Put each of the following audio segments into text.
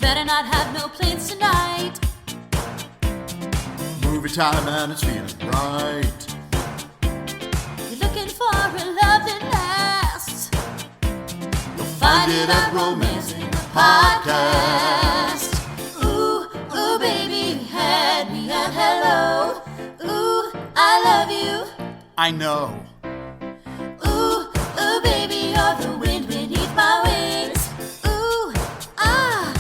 better not have no plans tonight. Movie time and it's feeling right. You're looking for a love that lasts. You'll find it at Romancing the Podcast. Ooh, ooh, baby, you had me at hello. Ooh, I love you. I know. Ooh, ooh, baby, you're the wind beneath my wings. Ooh, ah,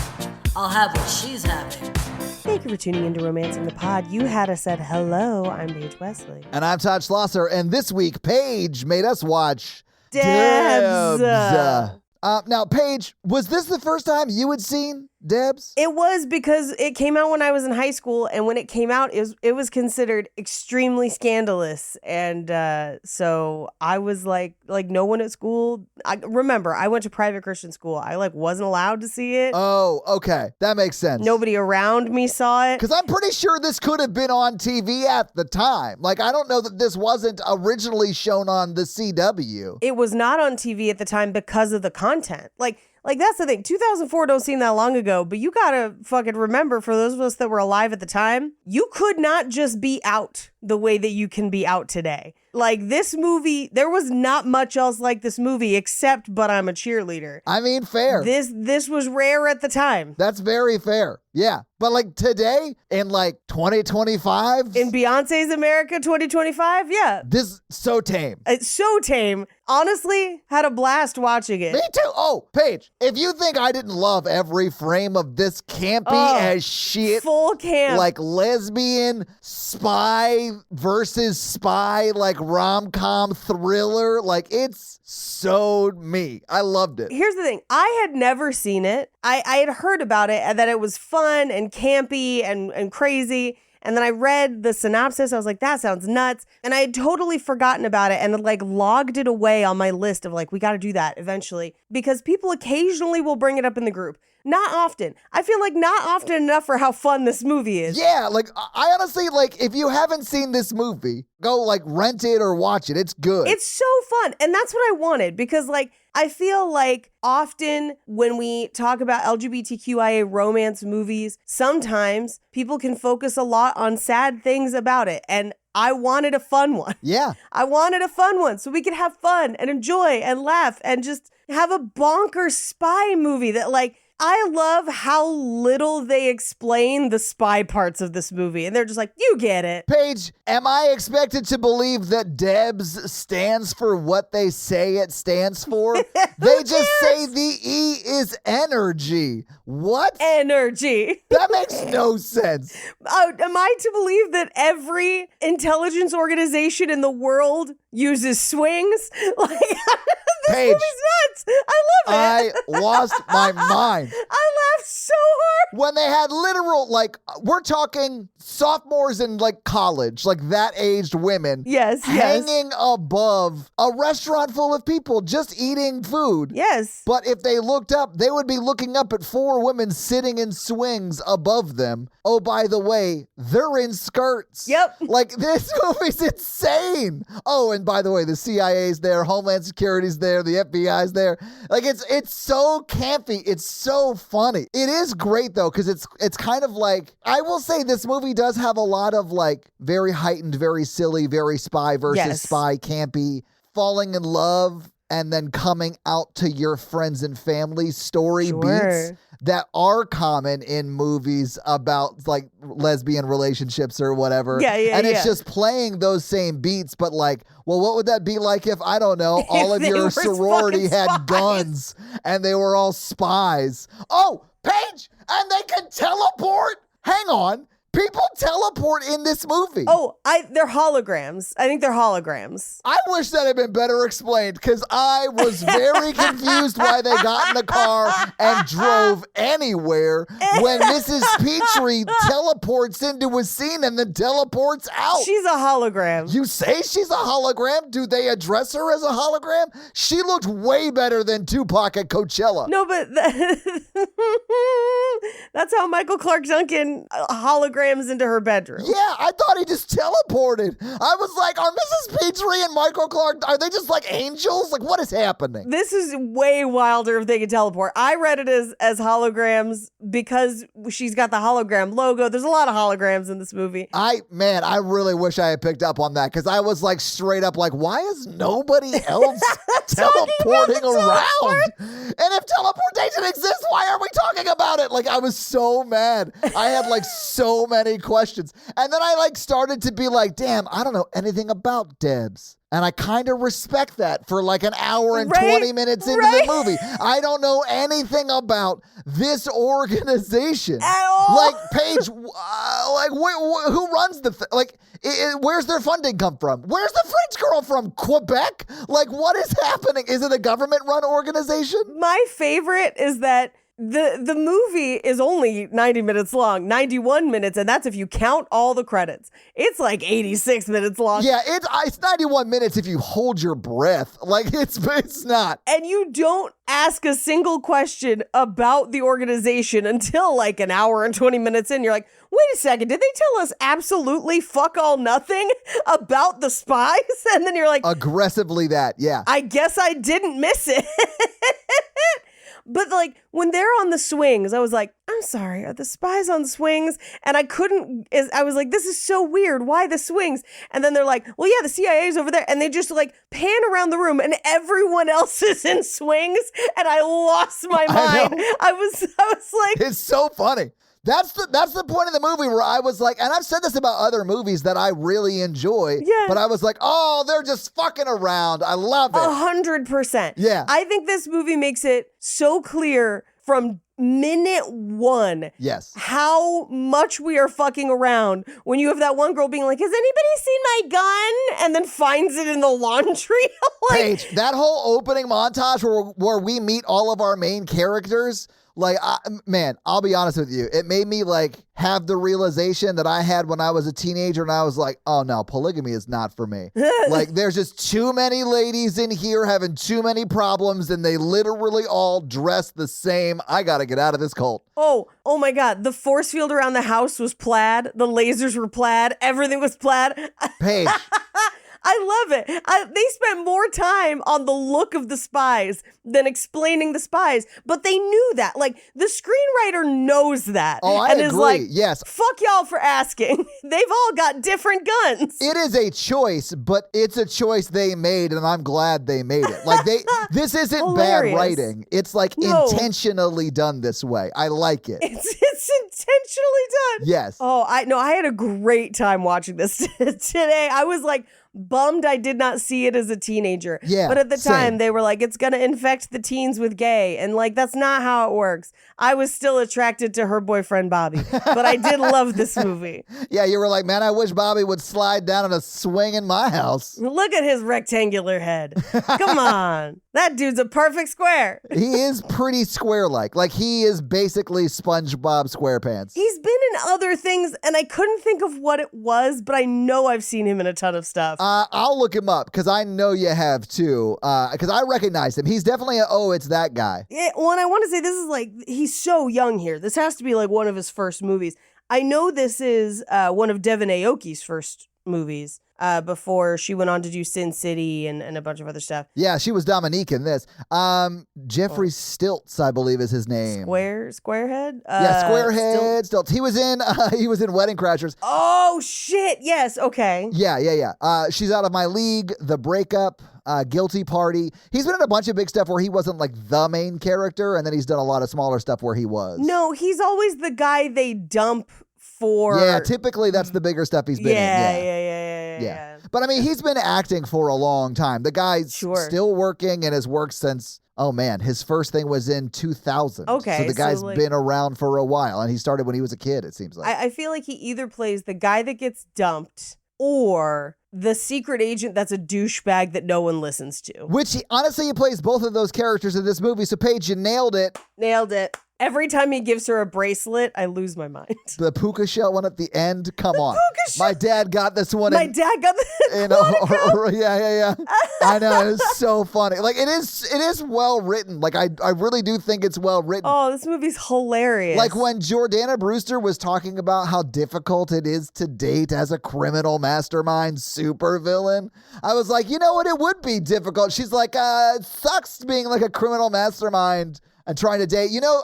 I'll have what she's having. Thank you for tuning into Romancing the Pod. You had us at hello. I'm Paige Wesley. And I'm Todd Schlosser, and this week, Paige made us watch D.E.B.S. Now, Paige, was this the first time you had seen D.E.B.S? It was because it came out when I was in high school, and when it came out, it was considered extremely scandalous. And so I was like no one at school. Remember, I went to private Christian school. I wasn't allowed to see it. Oh, okay. That makes sense. Nobody around me saw it. Because I'm pretty sure this could have been on TV at the time. I don't know that this wasn't originally shown on the CW. It was not on TV at the time because of the content. Like, that's the thing. 2004 don't seem that long ago, but you gotta fucking remember, for those of us that were alive at the time, you could not just be out the way that you can be out today. This movie, there was not much else like this movie except But I'm a Cheerleader. I mean, fair. This was rare at the time. That's very fair. Yeah. But today, in 2025. In Beyonce's America 2025, yeah. This so tame. It's so tame. Honestly, had a blast watching it. Me too. Oh, Paige, if you think I didn't love every frame of this campy as shit, full camp, lesbian spy versus spy, rom-com thriller, it's so me. I loved it. Here's the thing. I had never seen it. I had heard about it and that it was fun and campy and crazy. And then I read the synopsis. I was like, that sounds nuts. And I had totally forgotten about it and logged it away on my list of we got to do that eventually, because people occasionally will bring it up in the group. Not often. I feel not often enough for how fun this movie is. Yeah, I honestly, if you haven't seen this movie, go rent it or watch it. It's good. It's so fun. And that's what I wanted, because I feel often when we talk about LGBTQIA romance movies, sometimes people can focus a lot on sad things about it. And I wanted a fun one. Yeah. I wanted a fun one so we could have fun and enjoy and laugh and just have a bonkers spy movie that I love how little they explain the spy parts of this movie. And they're just you get it. Paige, am I expected to believe that DEBS stands for what they say it stands for? They just say the E is energy. What? Energy. That makes no sense. Am I to believe that every intelligence organization in the world uses swings? This Paige, movie's nuts. I love it. I lost my mind. I laughed so hard. When they had literal, we're talking sophomores in college, that aged women. Yes. Hanging above a restaurant full of people just eating food. Yes. But if they looked up, they would be looking up at 4 women sitting in swings above them. Oh, by the way, they're in skirts. Yep. This movie's insane. Oh, and by the way, the CIA's there, Homeland Security's there, the FBI's there. It's so campy. It's so funny. It is great though, because it's kind of I will say this movie does have a lot of very heightened, very silly, very spy versus spy, campy, falling in love and then coming out to your friends and family story beats that are common in movies about lesbian relationships or whatever. Yeah. And it's just playing those same beats, but well, what would that be like if, I don't know, all of your sorority had guns and they were all spies? Oh, Paige, and they can teleport? Hang on. People teleport in this movie. Oh, they're holograms. I think they're holograms. I wish that had been better explained, because I was very confused why they got in the car and drove anywhere when Mrs. Petrie teleports into a scene and then teleports out. She's a hologram. You say she's a hologram? Do they address her as a hologram? She looked way better than Tupac at Coachella. No, but that's how Michael Clark Duncan hologram holograms into her bedroom. Yeah, I thought he just teleported. I was like, are Mrs. Petrie and Michael Clark, are they just like angels? Like, what is happening? This is way wilder if they could teleport. I read it as holograms because she's got the hologram logo. There's a lot of holograms in this movie. I really wish I had picked up on that because I was like straight up like, why is nobody else teleporting around? And if teleportation exists, why are we talking about it? Like, I was so mad. I had like so many questions. And then I like started to be like, damn, I don't know anything about DEBS. And I kind of respect that for like an hour and 20 minutes into the movie. I don't know anything about this organization. At all. Like, Paige, who runs the like, where's their funding come from? Where's the French girl from? Quebec? Like, what is happening? Is it a government-run organization? My favorite is that the movie is only 90 minutes long, 91 minutes, and that's if you count all the credits. It's like 86 minutes long. Yeah, it's 91 minutes if you hold your breath. Like, it's not. And you don't ask a single question about the organization until like an hour and 20 minutes in. You're like, wait a second, did they tell us absolutely fuck all nothing about the spies? And then you're like, aggressively that, yeah. I guess I didn't miss it. But like when they're on the swings, I was like, I'm sorry, are the spies on swings? And I was like, this is so weird. Why the swings? And then they're like, well, yeah, the CIA's over there. And they just like pan around the room and everyone else is in swings. And I lost my mind. I was like, it's so funny. That's the point of the movie where I was like, and I've said this about other movies that I really enjoy, but I was like, oh, they're just fucking around. I love it. 100%. Yeah. I think this movie makes it so clear from minute one how much we are fucking around when you have that one girl being like, has anybody seen my gun? And then finds it in the laundry. Like, Paige, that whole opening montage where we meet all of our main characters, like, man, I'll be honest with you. It made me like have the realization that I had when I was a teenager and I was like, oh no, polygamy is not for me. Like, there's just too many ladies in here having too many problems and they literally all dress the same. I got to get out of this cult. Oh my God. The force field around the house was plaid. The lasers were plaid. Everything was plaid. Paige. I love it. They spent more time on the look of the spies than explaining the spies, but they knew that. Like, the screenwriter knows that. Oh, I agree. Is like, yes. Fuck y'all for asking. They've all got different guns. It is a choice, but it's a choice they made, and I'm glad they made it. Like, this isn't Hilarious. bad writing. It's like intentionally done this way. I like it. It's intentionally done. Yes. Oh, I had a great time watching this today. I was like, bummed I did not see it as a teenager. Yeah, but at the time, same. they were like, it's going to infect the teens with gay. And like, that's not how it works. I was still attracted to her boyfriend, Bobby. But I did love this movie. Yeah, you were like, man, I wish Bobby would slide down on a swing in my house. Look at his rectangular head. Come on. That dude's a perfect square. He is pretty square-like. Like, he is basically SpongeBob SquarePants. He's been in other things, and I couldn't think of what it was, but I know I've seen him in a ton of stuff. I'll look him up, because I know you have, too. Because I recognize him. He's definitely it's that guy. Yeah, well, and I want to say this is like, he's so young here. This has to be like one of his first movies. I know this is one of Devon Aoki's first movies before she went on to do Sin City and a bunch of other stuff. Yeah, she was Dominique in this. Jeffrey Stilts, I believe, is his name. Squarehead? Yeah, Squarehead Stilts. He was in Wedding Crashers. Oh, shit. Yes. Okay. Yeah. She's Out of My League, The Breakup, Guilty Party. He's been in a bunch of big stuff where he wasn't like the main character, and then he's done a lot of smaller stuff where he was. No, he's always the guy they dump for. Yeah, typically that's the bigger stuff he's been in. Yeah. But I mean, he's been acting for a long time. The guy's still working and has worked since, oh man, his first thing was in 2000. Okay. So the guy's been around for a while, and he started when he was a kid, it seems like. I feel like he either plays the guy that gets dumped or the secret agent that's a douchebag that no one listens to. Which, honestly, he plays both of those characters in this movie. So, Paige, you nailed it. Nailed it. Every time he gives her a bracelet, I lose my mind. The puka shell one at the end. Come on. puka shell. My dad got this one. My dad got the Yeah. I know. It's so funny. Like it is well written. Like I really do think it's well written. Oh, this movie's hilarious. Like when Jordana Brewster was talking about how difficult it is to date as a criminal mastermind supervillain, I was like, you know what? It would be difficult. She's like, it sucks being like a criminal mastermind and trying to date. You know,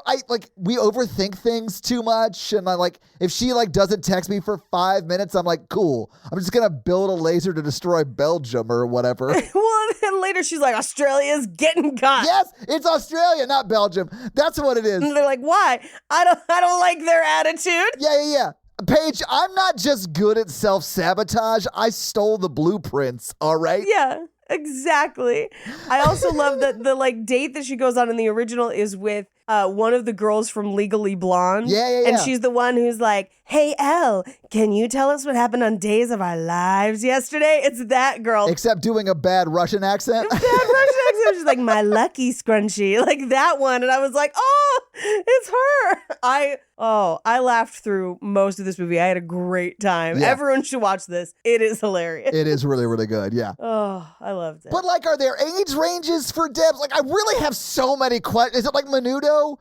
we overthink things too much. And I like, if she like doesn't text me for 5 minutes, I'm like, cool. I'm just going to build a laser to destroy Belgium or whatever. Well, then later she's like, Australia's getting got. Yes, it's Australia, not Belgium. That's what it is. And they're like, why? I don't like their attitude. Yeah. Paige, I'm not just good at self-sabotage. I stole the blueprints, all right? Yeah. Exactly. I also love that the like date that she goes on in the original is with one of the girls from Legally Blonde. Yeah. And she's the one who's like, hey, Elle, can you tell us what happened on Days of Our Lives yesterday? It's that girl. Except doing a bad Russian accent. Bad Russian accent. She's like, my lucky scrunchie. Like that one. And I was like, oh, it's her. I laughed through most of this movie. I had a great time. Yeah. Everyone should watch this. It is hilarious. It is really, really good, yeah. Oh, I loved it. But like, are there age ranges for DEBS? Like, I really have so many questions. Is it like Menudo?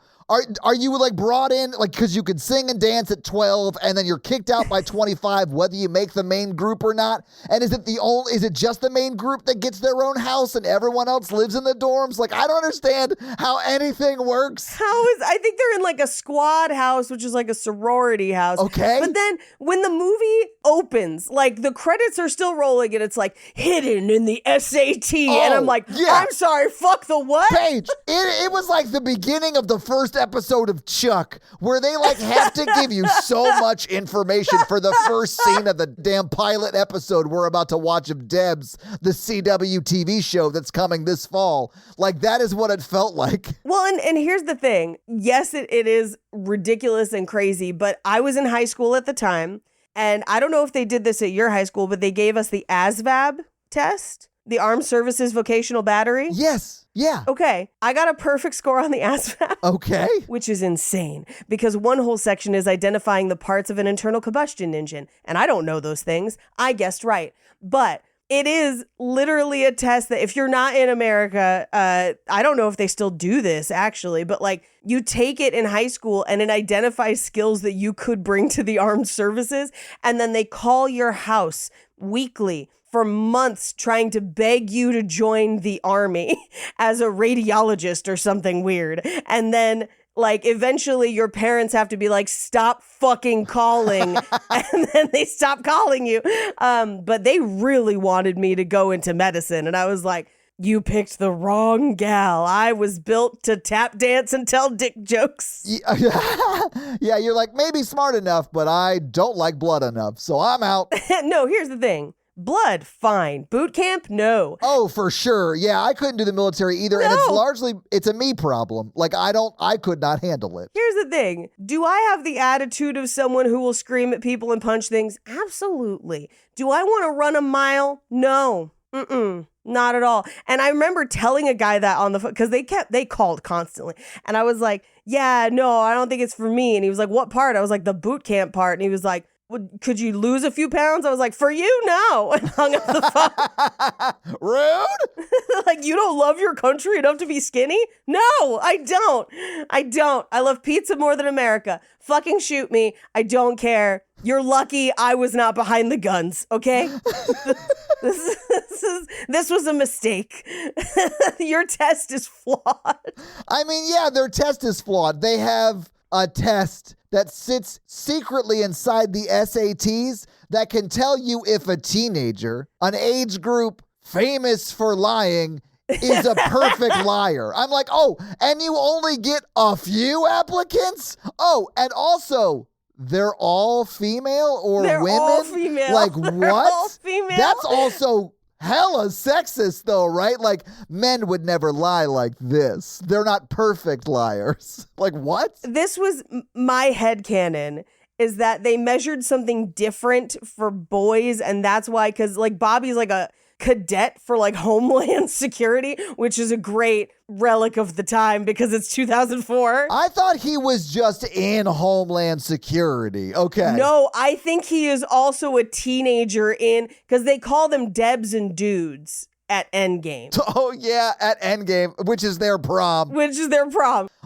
Are you like brought in like because you could sing and dance at 12 and then you're kicked out by 25 whether you make the main group or not? And is it just the main group that gets their own house and everyone else lives in the dorms? Like I don't understand how anything works. I think they're in like a squad house, which is like a sorority house. Okay. But then when the movie opens, like the credits are still rolling and it's like hidden in the SAT. And I'm like, yeah. I'm sorry, fuck the what? Paige, it was like the beginning of the first episode of Chuck, where they like have to give you so much information for the first scene of the damn pilot episode we're about to watch of DEBS, the CW TV show that's coming this fall. Like that is what it felt like. Well, and here's the thing. Yes, it is ridiculous and crazy, but I was in high school at the time, and I don't know if they did this at your high school, but they gave us the ASVAB test, the Armed Services Vocational Battery. Yes. Yeah. Okay, I got a perfect score on the ASVAB. Okay. Which is insane because one whole section is identifying the parts of an internal combustion engine. And I don't know those things. I guessed right. But it is literally a test that if you're not in America, I don't know if they still do this actually, but like you take it in high school and it identifies skills that you could bring to the armed services. And then they call your house weekly for months trying to beg you to join the army as a radiologist or something weird. And then like eventually your parents have to be like, stop fucking calling. And then they stop calling you. But they really wanted me to go into medicine. And I was like, you picked the wrong gal. I was built to tap dance and tell dick jokes. Yeah, you're like, maybe smart enough, but I don't like blood enough. So I'm out. No, here's the thing. Blood, fine. Boot camp, no. Oh, for sure. Yeah, I couldn't do the military either. And it's a me problem. Like I could not handle it. Here's the thing. Do I have the attitude of someone who will scream at people and punch things? Absolutely. Do I want to run a mile? No. Not at all. And I remember telling a guy that on the phone because they called constantly. And I was like, yeah, no, I don't think it's for me. And he was like, what part? I was like, the boot camp part. And he was like, could you lose a few pounds? I was like, for you, no. And hung up the phone. Rude? Like, you don't love your country enough to be skinny? No, I don't. I love pizza more than America. Fucking shoot me. I don't care. You're lucky I was not behind the guns, okay? This was a mistake. Your test is flawed. I mean, yeah, their test is flawed. They have a test that sits secretly inside the SATs that can tell you if a teenager, an age group famous for lying, is a perfect liar. I'm like, oh, and you only get a few applicants? Oh, and also, they're all female or They're women? all female. Like, what? They're all female. That's also hella sexist though, right? Like men would never lie like this. They're not perfect liars. Like what? This was my headcanon is that they measured something different for boys and that's why, because like Bobby's like cadet for like Homeland Security, which is a great relic of the time because it's 2004. I thought he was just in Homeland Security. Okay. No, I think he is also a teenager because they call them Debs and Dudes at Endgame. Oh, yeah, at Endgame, which is their prom.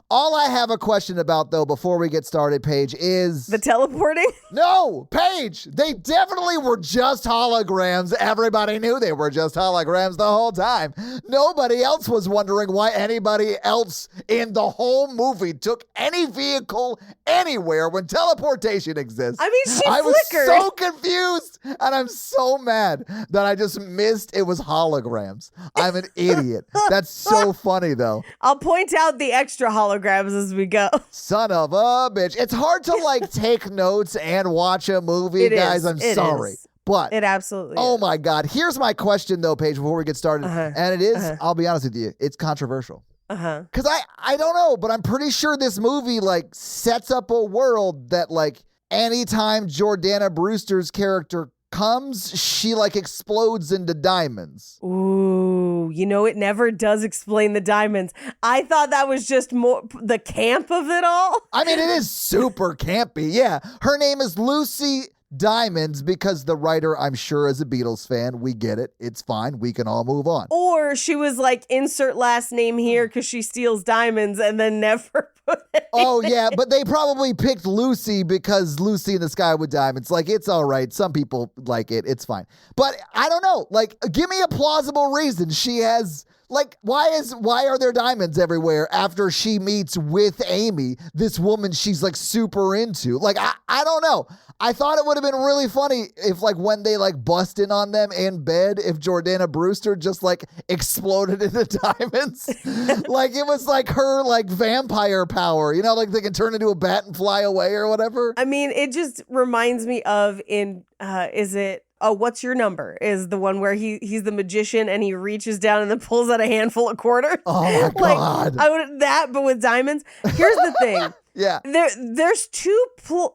All I have a question about, though, before we get started, Paige, is... the teleporting? No, Paige, they definitely were just holograms. Everybody knew they were just holograms the whole time. Nobody else was wondering why anybody else in the whole movie took any vehicle anywhere when teleportation exists. I mean, she I was flickered. so confused, and I'm so mad that I just missed it was holograms. I'm an idiot. That's so funny, though. I'll point out the extra holograms as we go. Son of a bitch. It's hard to like take notes and watch a movie, guys. I'm sorry. But it absolutely oh is. my God. Here's my question though, Paige, before we get started. And it is, I'll be honest with you, it's controversial. Because I don't know, but I'm pretty sure this movie like sets up a world that like anytime Jordana Brewster's character comes, she like explodes into diamonds. Ooh, it never does explain the diamonds. I thought that was just more the camp of it all. I mean, it is super campy. Yeah. Her name is Lucy Diamonds because the writer, I'm sure, is a Beatles fan. We get it. It's fine. We can all move on. Or she was like, insert last name here because she steals diamonds and then never put it. Oh, yeah, but they probably picked Lucy because Lucy in the Sky with Diamonds. Like, it's all right. Some people like it. It's fine. But I don't know. Like, give me a plausible reason. She has... Like, why are there diamonds everywhere after she meets with Amy, this woman she's like super into? Like, I don't know. I thought it would have been really funny if like when they like bust in on them in bed, if Jordana Brewster just like exploded into diamonds. Like it was like her like vampire power, like they can turn into a bat and fly away or whatever. I mean, it just reminds me of What's Your Number is the one where he's the magician and he reaches down and then pulls out a handful of quarters. Oh my God. I would that, but with diamonds. Here's the thing. Yeah. There's two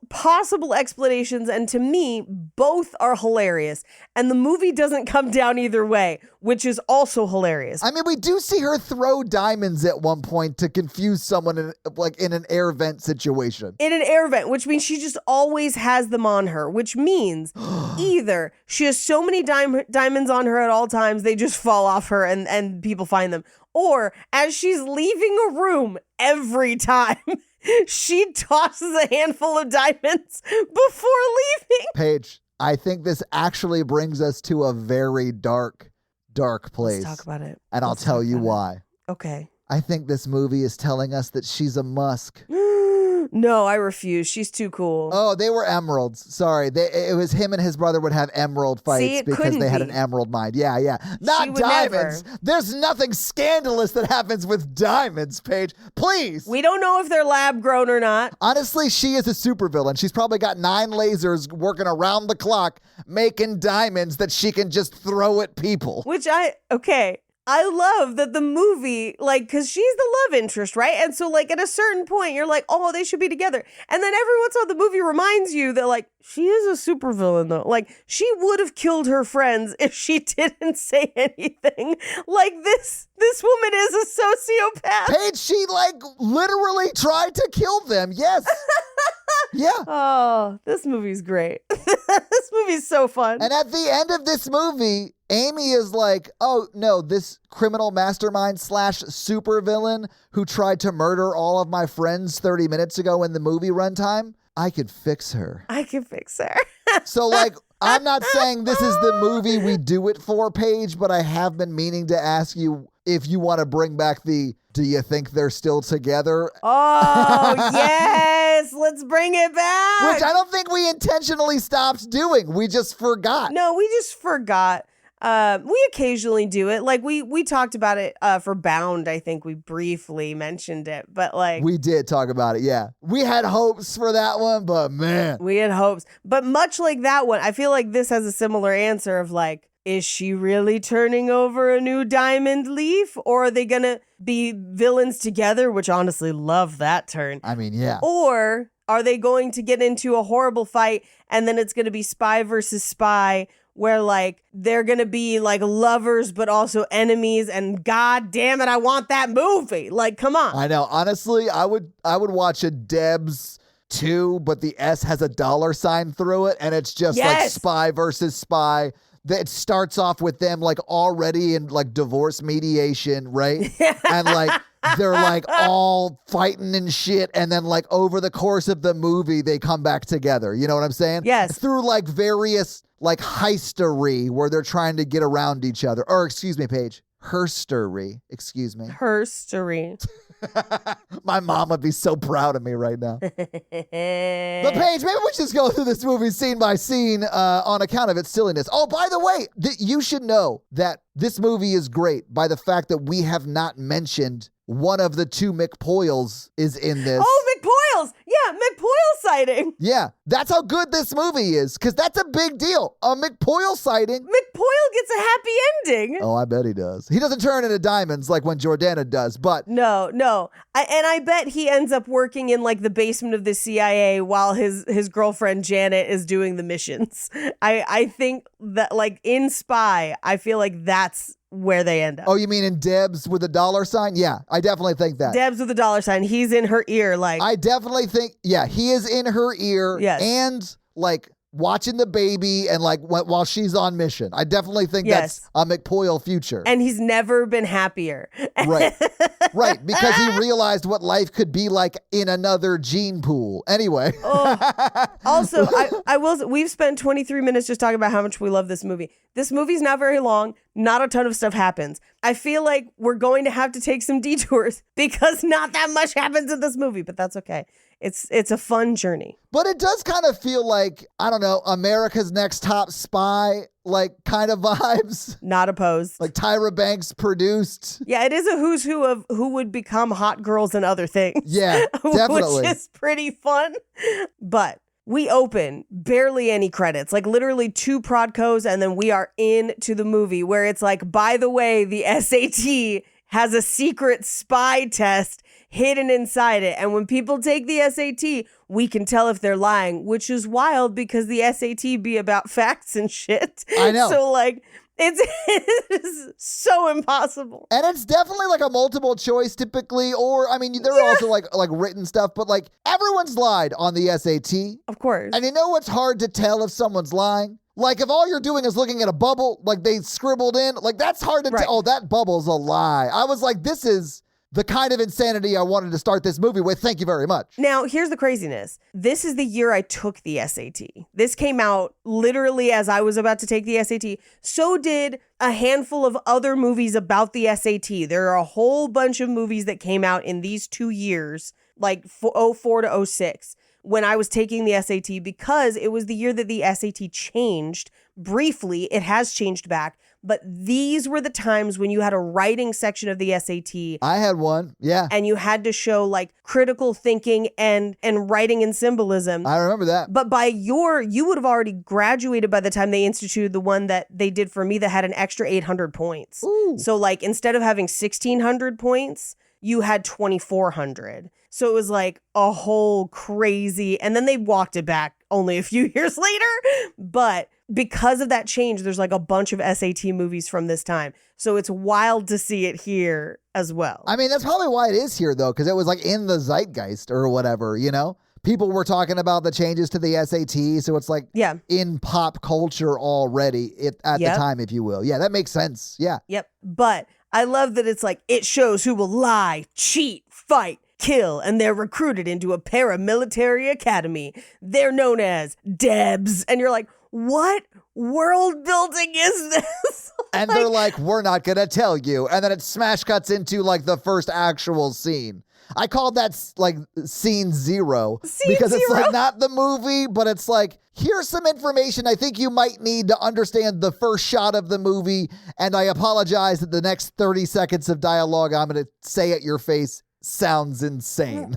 possible explanations, and to me, both are hilarious. And the movie doesn't come down either way, which is also hilarious. I mean, we do see her throw diamonds at one point to confuse someone in an air vent situation. In an air vent, which means she just always has them on her, which means either she has so many diamonds on her at all times, they just fall off her and people find them. Or as she's leaving a room every time, she tosses a handful of diamonds before leaving. Paige, I think this actually brings us to a very dark place. Let's talk about it. And I'll tell you why. Okay. I think this movie is telling us that she's a Musk. No, I refuse. She's too cool. Oh, they were emeralds. Sorry. It was him and his brother would have emerald fights because they had an emerald mind. Yeah. Not diamonds. Never. There's nothing scandalous that happens with diamonds, Paige. Please. We don't know if they're lab grown or not. Honestly, she is a supervillain. She's probably got 9 lasers working around the clock making diamonds that she can just throw at people. I love that the movie, because she's the love interest, right? And so, at a certain point, you're like, oh, they should be together. And then every once in a while, the movie reminds you that, she is a supervillain, though. She would have killed her friends if she didn't say anything. This woman is a sociopath. Paige, she, literally tried to kill them. Yes. Yeah. Oh, this movie's great. This movie's so fun. And at the end of this movie, Amy is like, oh, no, this criminal mastermind / supervillain who tried to murder all of my friends 30 minutes ago in the movie runtime, I could fix her. So, I'm not saying this is the movie we do it for, Paige, but I have been meaning to ask you if you want to bring back do you think they're still together? Oh, yes. Let's bring it back. Which I don't think we intentionally stopped doing. We just forgot. No, we just forgot. We occasionally do it. We talked about it for Bound. I think we briefly mentioned it, but we did talk about it. Yeah, we had hopes for that one, but man, we had hopes. But much like that one, I feel like this has a similar answer of is she really turning over a new diamond leaf, or are they gonna be villains together? Which honestly, love that turn. I mean, yeah. Or are they going to get into a horrible fight and then it's going to be spy versus spy where like they're gonna be like lovers but also enemies, and god damn it, I want that movie. Like, come on. I know. Honestly, I would watch a D.E.B.S. 2, but the S has a $sign through it, and it's just like Yes. spy versus spy. It starts off with them like already in like divorce mediation, right? And like they're like all fighting and shit, and then like over the course of the movie they come back together. You know what I'm saying? Yes. Through like various like heistery where they're trying to get around each other. Or excuse me, Paige. Herstery. Excuse me. Herstory. My mom would be so proud of me right now. But Paige, maybe we should just go through this movie scene by scene on account of its silliness. Oh, by the way, you should know that this movie is great by the fact that we have not mentioned one of the two McPoyles is in this. Oh, McPoyles. Yeah, McPoyle sighting. Yeah, that's how good this movie is, because that's a big deal. A McPoyle sighting. McPoyle gets a happy ending. Oh, I bet he does. He doesn't turn into diamonds like when Jordana does, but No. I bet he ends up working in like the basement of the CIA while his girlfriend Janet is doing the missions. I think that like in Spy, I feel like that's where they end up. Oh, you mean in D.E.B.S with a $sign? Yeah, I definitely think that. D.E.B.S with a $sign. He's in her ear like. I definitely think, yeah, he is in her ear. Yes. And like watching the baby and like while she's on mission. I definitely think Yes. that's a McPoyle future. And he's never been happier. Right. Right. Because he realized what life could be like in another gene pool. Anyway. Also, we've spent 23 minutes just talking about how much we love this movie. This movie's not very long. Not a ton of stuff happens. I feel like we're going to have to take some detours because not that much happens in this movie, but that's okay. It's a fun journey. But it does kind of feel like, I don't know, America's Next Top Spy, like kind of vibes. Not opposed. Like Tyra Banks produced. Yeah, it is a who's who of who would become hot girls and other things. Yeah, definitely. Which is pretty fun. But we open barely any credits, like literally 2 prodcos, and then we are into the movie where it's like, by the way, the SAT has a secret spy test hidden inside it. And when people take the SAT, we can tell if they're lying, which is wild because the SAT be about facts and shit. I know. So like, it's so impossible. And it's definitely like a multiple choice typically, or I mean, there are also like written stuff, but like everyone's lied on the SAT. Of course. And you know what's hard to tell if someone's lying? Like if all you're doing is looking at a bubble, like they scribbled in, like that's hard to tell. Oh, that bubble's a lie. I was like, this is the kind of insanity I wanted to start this movie with. Thank you very much. Now, here's the craziness. This is the year I took the SAT. This came out literally as I was about to take the SAT. So did a handful of other movies about the SAT. There are a whole bunch of movies that came out in these 2 years, like 04 to 06, when I was taking the SAT, because it was the year that the SAT changed. Briefly, it has changed back. But these were the times when you had a writing section of the SAT. I had one, yeah. And you had to show like critical thinking and writing and symbolism. I remember that. But you would have already graduated by the time they instituted the one that they did for me that had an extra 800 points. Ooh. So like instead of having 1,600 points, you had 2,400. So it was like a whole crazy, and then they walked it back only a few years later. But because of that change, there's like a bunch of SAT movies from this time. So it's wild to see it here as well. I mean, that's probably why it is here though, because it was like in the zeitgeist or whatever, you know? People were talking about the changes to the SAT, so it's like in pop culture already at the time, if you will. Yeah, that makes sense. Yeah. Yep. But I love that it's like, it shows who will lie, cheat, fight, kill, and they're recruited into a paramilitary academy. They're known as DEBS. And you're like, what world building is this? And they're like, we're not going to tell you. And then it smash cuts into like the first actual scene. I called that like scene 0 because it's like not the movie, but it's like, here's some information I think you might need to understand the first shot of the movie. And I apologize that the next 30 seconds of dialogue I'm going to say at your face sounds insane.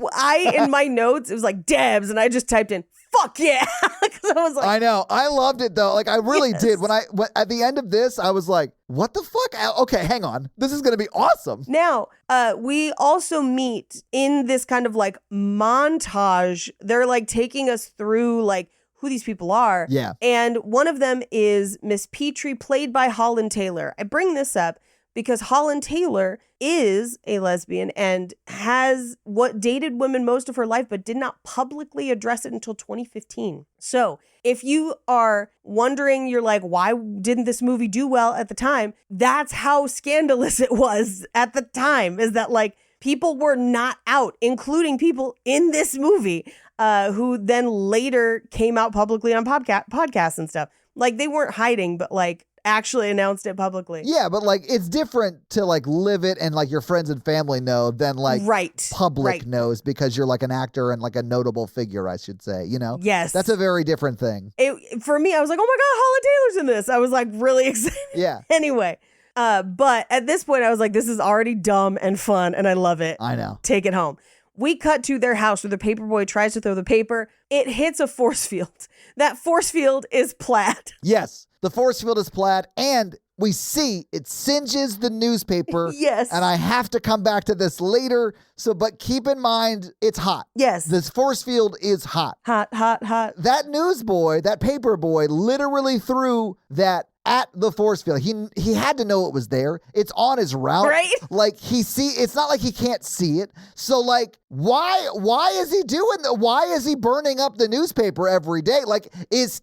In my notes, it was like DEBS, and I just typed in, fuck yeah. Because I was like, I know. I loved it though. Like I really did. When at the end of this, I was like, what the fuck? Okay, hang on. This is going to be awesome. Now, we also meet in this kind of like montage. They're like taking us through like who these people are. Yeah. And one of them is Miss Petrie, played by Holland Taylor. I bring this up because Holland Taylor is a lesbian and has dated women most of her life, but did not publicly address it until 2015. So if you are wondering, you're like, why didn't this movie do well at the time? That's how scandalous it was at the time, is that like people were not out, including people in this movie who then later came out publicly on podcasts and stuff. Like they weren't hiding, but like actually announced it publicly. Yeah, but like it's different to like live it and like your friends and family know than like public knows, because you're like an actor and like a notable figure, I should say, you know? Yes. That's a very different thing. For me, I was like, oh my God, Holland Taylor's in this. I was like really excited. Yeah. Anyway, but at this point I was like, this is already dumb and fun and I love it. I know. Take it home. We cut to their house where the paperboy tries to throw the paper. It hits a force field. That force field is plaid. Yes. The force field is plaid, and we see it singes the newspaper. Yes. And I have to come back to this later. But keep in mind, it's hot. Yes. This force field is hot. Hot. That newsboy, that paper boy, literally threw that at the force field. He had to know it was there. It's on his route. Right? Like it's not like he can't see it. So like, why is he doing that? Why is he burning up the newspaper every day? Like,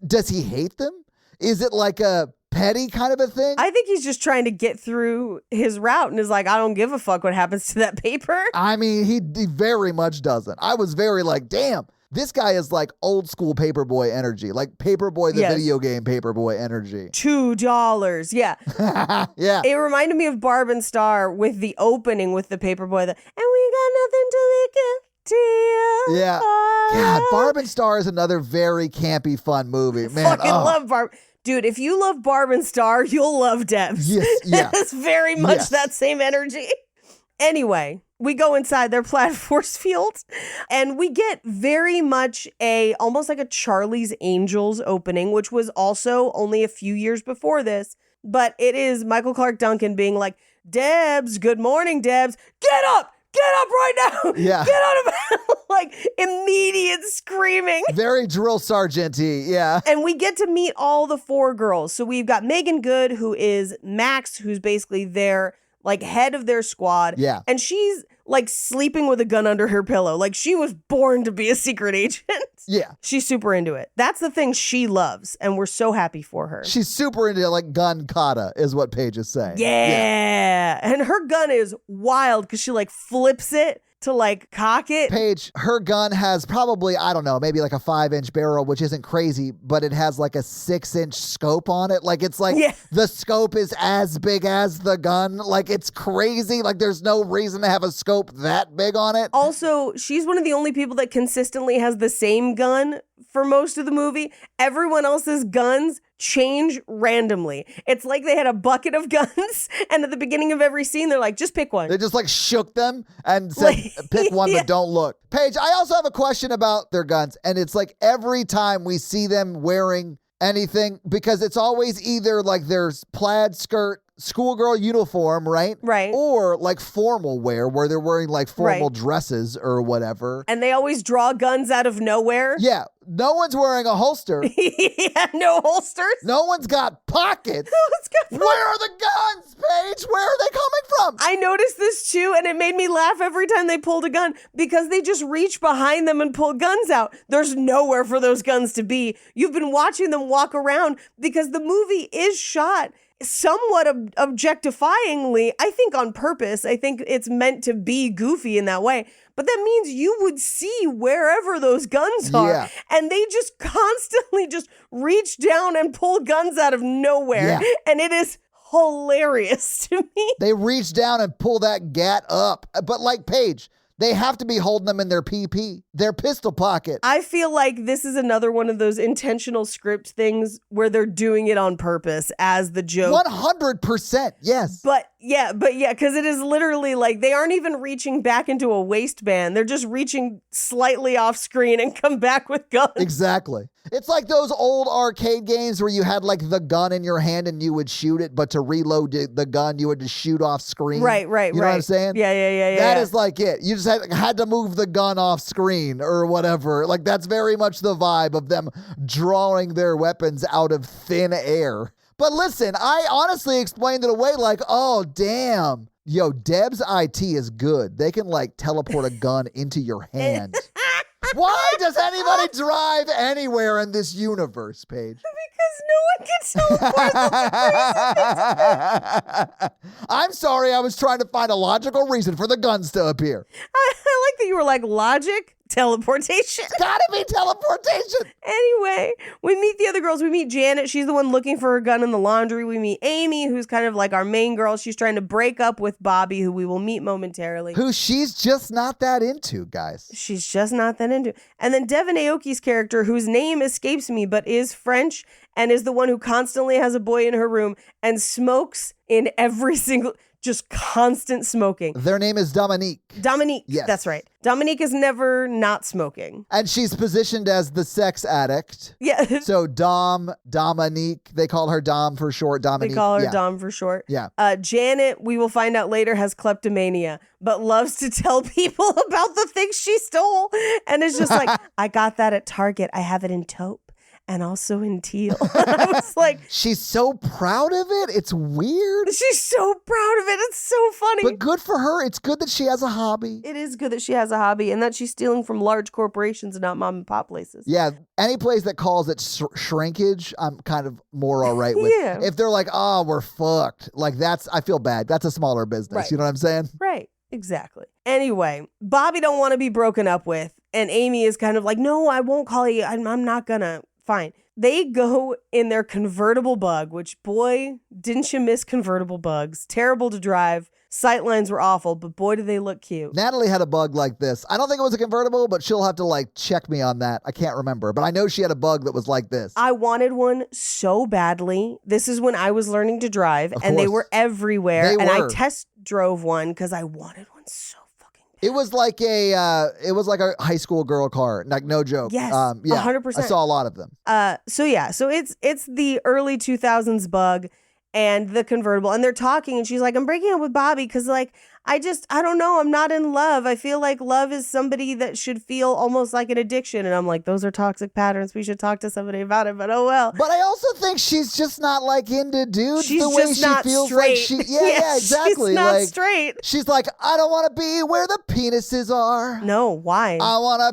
does he hate them? Is it like a petty kind of a thing? I think he's just trying to get through his route and is like, I don't give a fuck what happens to that paper. I mean, he very much doesn't. I was very like, damn, this guy is like old school Paperboy energy, like Paperboy the video game Paperboy energy. $2. Yeah. Yeah. It reminded me of Barb and Star with the opening with the Paperboy. And we got nothing to give to you. Yeah. God, Barb and Star is another very campy, fun movie. Man, fucking love Barb. Dude, if you love Barb and Star, you'll love D.E.B.S. Yes, yeah. It's very much that same energy. Anyway, we go inside their plaid force field and we get very much almost like a Charlie's Angels opening, which was also only a few years before this. But it is Michael Clark Duncan being like, D.E.B.S, good morning, D.E.B.S. Get up! Get up right now! Yeah. Get out of bed! Like immediate screaming. Very drill sergeant-y, yeah. And we get to meet all the four girls. So we've got Megan Good, who is Max, who's basically their like head of their squad. Yeah. And she's like sleeping with a gun under her pillow. Like she was born to be a secret agent. Yeah. She's super into it. That's the thing she loves. And we're so happy for her. She's super into like gun kata is what Paige is saying. Yeah. And her gun is wild because she like flips it to like cock it. Paige, her gun has probably, I don't know, maybe like a 5-inch barrel, which isn't crazy, but it has like a 6-inch scope on it. Like it's like the scope is as big as the gun. Like it's crazy. Like there's no reason to have a scope that big on it. Also, she's one of the only people that consistently has the same gun for most of the movie. Everyone else's guns change randomly. It's like they had a bucket of guns and at the beginning of every scene they're like, just pick one. They just like shook them and said, pick one, but don't look. Paige, I also have a question about their guns, and it's like every time we see them wearing anything, because it's always either like their plaid skirt, schoolgirl uniform, right? Right. Or like formal wear where they're wearing like formal dresses or whatever. And they always draw guns out of nowhere. Yeah. No one's wearing a holster. No holsters. No one's got pockets. Where are the guns, Paige? Where are they coming from? I noticed this too, and it made me laugh every time they pulled a gun because they just reach behind them and pull guns out. There's nowhere for those guns to be. You've been watching them walk around because the movie is shot somewhat objectifyingly, I think on purpose. I think it's meant to be goofy in that way. But that means you would see wherever those guns are. Yeah. And they just constantly just reach down and pull guns out of nowhere. Yeah. And it is hilarious to me. They reach down and pull that gat up. But like Paige, they have to be holding them in their PP, their pistol pocket. I feel like this is another one of those intentional script things where they're doing it on purpose as the joke. 100%, yes. But because it is literally like they aren't even reaching back into a waistband. They're just reaching slightly off screen and come back with guns. Exactly. It's like those old arcade games where you had like the gun in your hand and you would shoot it, but to reload the gun, you would just shoot off screen. Right. You know what I'm saying? Yeah. That is like it. You just had to move the gun off screen or whatever. Like that's very much the vibe of them drawing their weapons out of thin air. But listen, I honestly explained it away like, oh, damn. Yo, DEBS IT is good. They can like teleport a gun into your hand. Why does anybody drive anywhere in this universe, Paige? Because no one can teleport. I'm sorry, I was trying to find a logical reason for the guns to appear. I like that you were like, logic, teleportation. It's gotta be teleportation. Anyway, we meet the other girls. We meet Janet. She's the one looking for her gun in the laundry. We meet Amy, who's kind of like our main girl. She's trying to break up with Bobby, who we will meet momentarily. Who she's just not that into, guys. She's just not that into. And then Devin Aoki's character, whose name escapes me, but is French and is the one who constantly has a boy in her room and smokes in every single... Just constant smoking. Their name is Dominique. Dominique, yes. That's right. Dominique is never not smoking. And she's positioned as the sex addict. Yeah. So Dominique, they call her Dom for short. Dominique. They call her Dom for short. Yeah. Janet, we will find out later, has kleptomania, but loves to tell people about the things she stole. And it's just like, I got that at Target. I have it in taupe. And also in teal. I was like... She's so proud of it. It's weird. She's so proud of it. It's so funny. But good for her. It's good that she has a hobby. It is good that she has a hobby and that she's stealing from large corporations and not mom and pop places. Yeah. Any place that calls it shrinkage, I'm kind of more all right with. Yeah. If they're like, oh, we're fucked. Like I feel bad. That's a smaller business. Right. You know what I'm saying? Right. Exactly. Anyway, Bobby don't want to be broken up with. And Amy is kind of like, no, I won't call you. I'm not gonna. Fine. They go in their convertible bug, which, boy, didn't you miss convertible bugs? Terrible to drive. Sightlines were awful, but boy, do they look cute. Natalie had a bug like this. I don't think it was a convertible, but she'll have to like check me on that. I can't remember, but I know she had a bug that was like this. I wanted one so badly. This is when I was learning to drive, and they were everywhere. I test drove one because I wanted one so fucking bad. It was like a high school girl car, like no joke. Yes, yeah, 100%. I saw a lot of them. So it's the early 2000s bug and the convertible, and they're talking, and she's like, I'm breaking up with Bobby because like I don't know, I'm not in love. I feel like love is somebody that should feel almost like an addiction, and I'm like, those are toxic patterns. We should talk to somebody about it, but oh well. But I also think she's just not like into dudes she's the way just she not feels straight. like she. Yeah, exactly. She's not like, straight. She's like, I don't want to be where the penises are. No, why? I wanna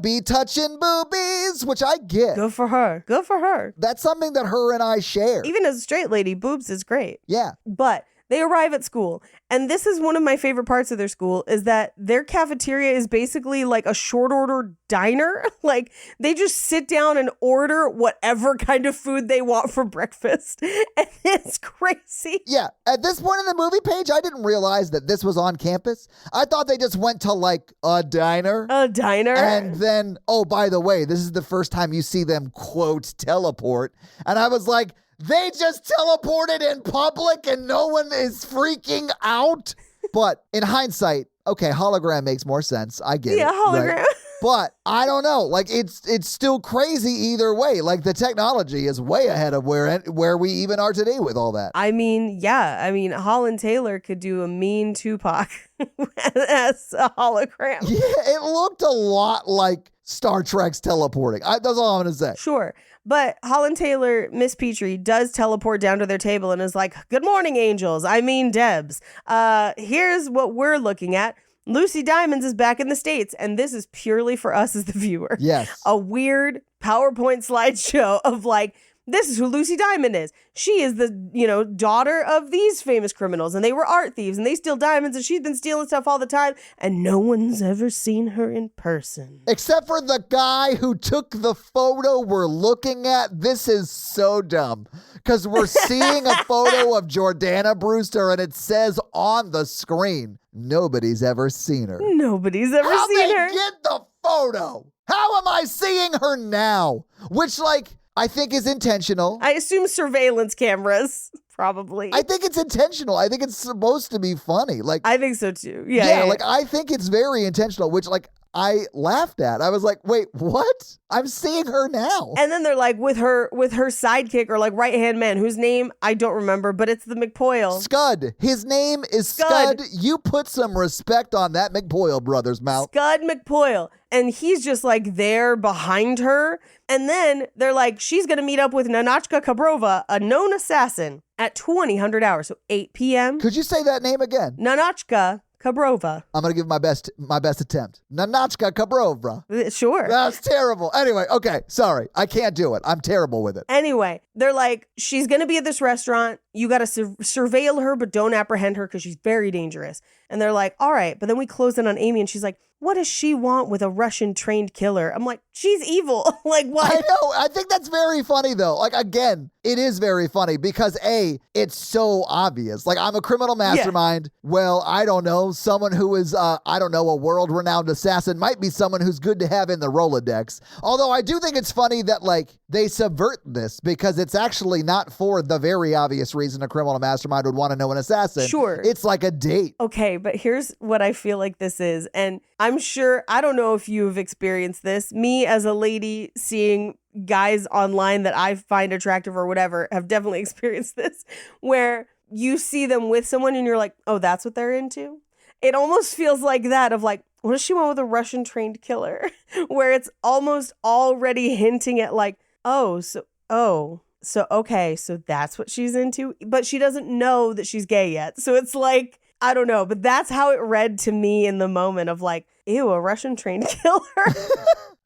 be touching boobies, which I get. Good for her. Good for her. That's something that her and I share. Even as a straight lady, boobs is great. Yeah. But they arrive at school, and this is one of my favorite parts of their school, is that their cafeteria is basically like a short order diner. Like they just sit down and order whatever kind of food they want for breakfast. And it's crazy. Yeah. At this point in the movie, Paige, I didn't realize that this was on campus. I thought they just went to like a diner. A diner. And then, oh, by the way, this is the first time you see them, quote, teleport. And I was like, they just teleported in public and no one is freaking out. But in hindsight, okay, hologram makes more sense. I get it. Yeah, hologram. Right? But I don't know. Like it's still crazy either way. Like the technology is way ahead of where we even are today with all that. I mean, yeah. I mean, Holland Taylor could do a mean Tupac as a hologram. Yeah, it looked a lot like Star Trek's teleporting. That's all I'm going to say. Sure. But Holland Taylor, Miss Petrie, does teleport down to their table and is like, good morning, angels. I mean, DEBS. Here's what we're looking at. Lucy Diamonds is back in the States, and this is purely for us as the viewer. Yes. A weird PowerPoint slideshow of like, this is who Lucy Diamond is. She is the, daughter of these famous criminals, and they were art thieves, and they steal diamonds, and she's been stealing stuff all the time, and no one's ever seen her in person. Except for the guy who took the photo we're looking at. This is so dumb, because we're seeing a photo of Jordana Brewster, and it says on the screen, nobody's ever seen her. Nobody's ever How'd seen they her. get the photo? How am I seeing her now? Which, like, I think is intentional. I assume surveillance cameras, probably. I think it's intentional. I think it's supposed to be funny. Like, I think so too. Yeah. like I think it's very intentional, which like I laughed at. I was like, wait, what? I'm seeing her now. And then they're like with her sidekick or like right-hand man, whose name I don't remember, but it's the McPoyle. Scud. His name is Scud. You put some respect on that McPoyle brother's mouth. Scud McPoyle. And he's just like there behind her. And then they're like, she's going to meet up with Nanachka Kabrova, a known assassin, at 2000 hours, so 8 p.m. Could you say that name again? Nanachka Kabrova. I'm going to give my best attempt. Nanachka Kabrova. Sure. That's terrible. Anyway, okay, sorry. I can't do it. I'm terrible with it. Anyway, they're like, she's going to be at this restaurant. You got to surveil her, but don't apprehend her because she's very dangerous. And they're like, all right. But then we close in on Amy and she's like, what does she want with a Russian trained killer? I'm like, she's evil. Like, what? I know. I think that's very funny, though. Like, again, it is very funny because, A, it's so obvious. Like, I'm a criminal mastermind. Yeah. Well, I don't know. Someone who is, a world-renowned assassin might be someone who's good to have in the Rolodex. Although I do think it's funny that, like, they subvert this because it's actually not for the very obvious reason a criminal mastermind would want to know an assassin. Sure. It's like a date. Okay, but here's what I feel like this is. And I'm sure, I don't know if you've experienced this. Me as a lady seeing guys online that I find attractive or whatever have definitely experienced this, where you see them with someone and you're like, oh, that's what they're into? It almost feels like that of like, what does she want with a Russian trained killer? Where it's almost already hinting at like, okay, so that's what she's into. But she doesn't know that she's gay yet. So it's like, I don't know, but that's how it read to me in the moment of like, ew, a Russian trained killer.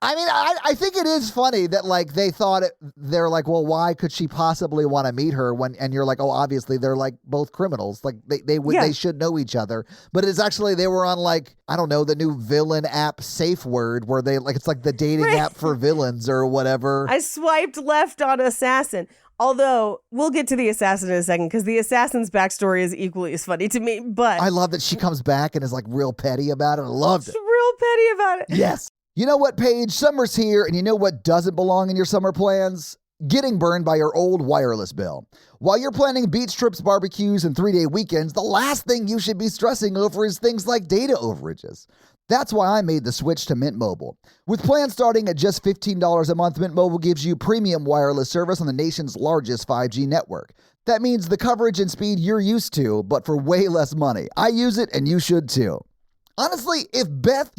I mean, I think it is funny that like they thought they're like, well, why could she possibly want to meet her and you're like, oh, obviously they're like both criminals. Like they should know each other. But it's actually, they were on like, I don't know, the new villain app Safe Word where they like, it's like the dating app for villains or whatever. I swiped left on Assassin. Although, we'll get to the assassin in a second because the assassin's backstory is equally as funny to me, but I love that she comes back and is like real petty about it. I loved it. She's real petty about it. Yes. You know what, Paige? Summer's here, and you know what doesn't belong in your summer plans? Getting burned by your old wireless bill. While you're planning beach trips, barbecues, and 3-day weekends, the last thing you should be stressing over is things like data overages. That's why I made the switch to Mint Mobile. With plans starting at just $15 a month, Mint Mobile gives you premium wireless service on the nation's largest 5G network. That means the coverage and speed you're used to, but for way less money. I use it, and you should too. Honestly, if Beth,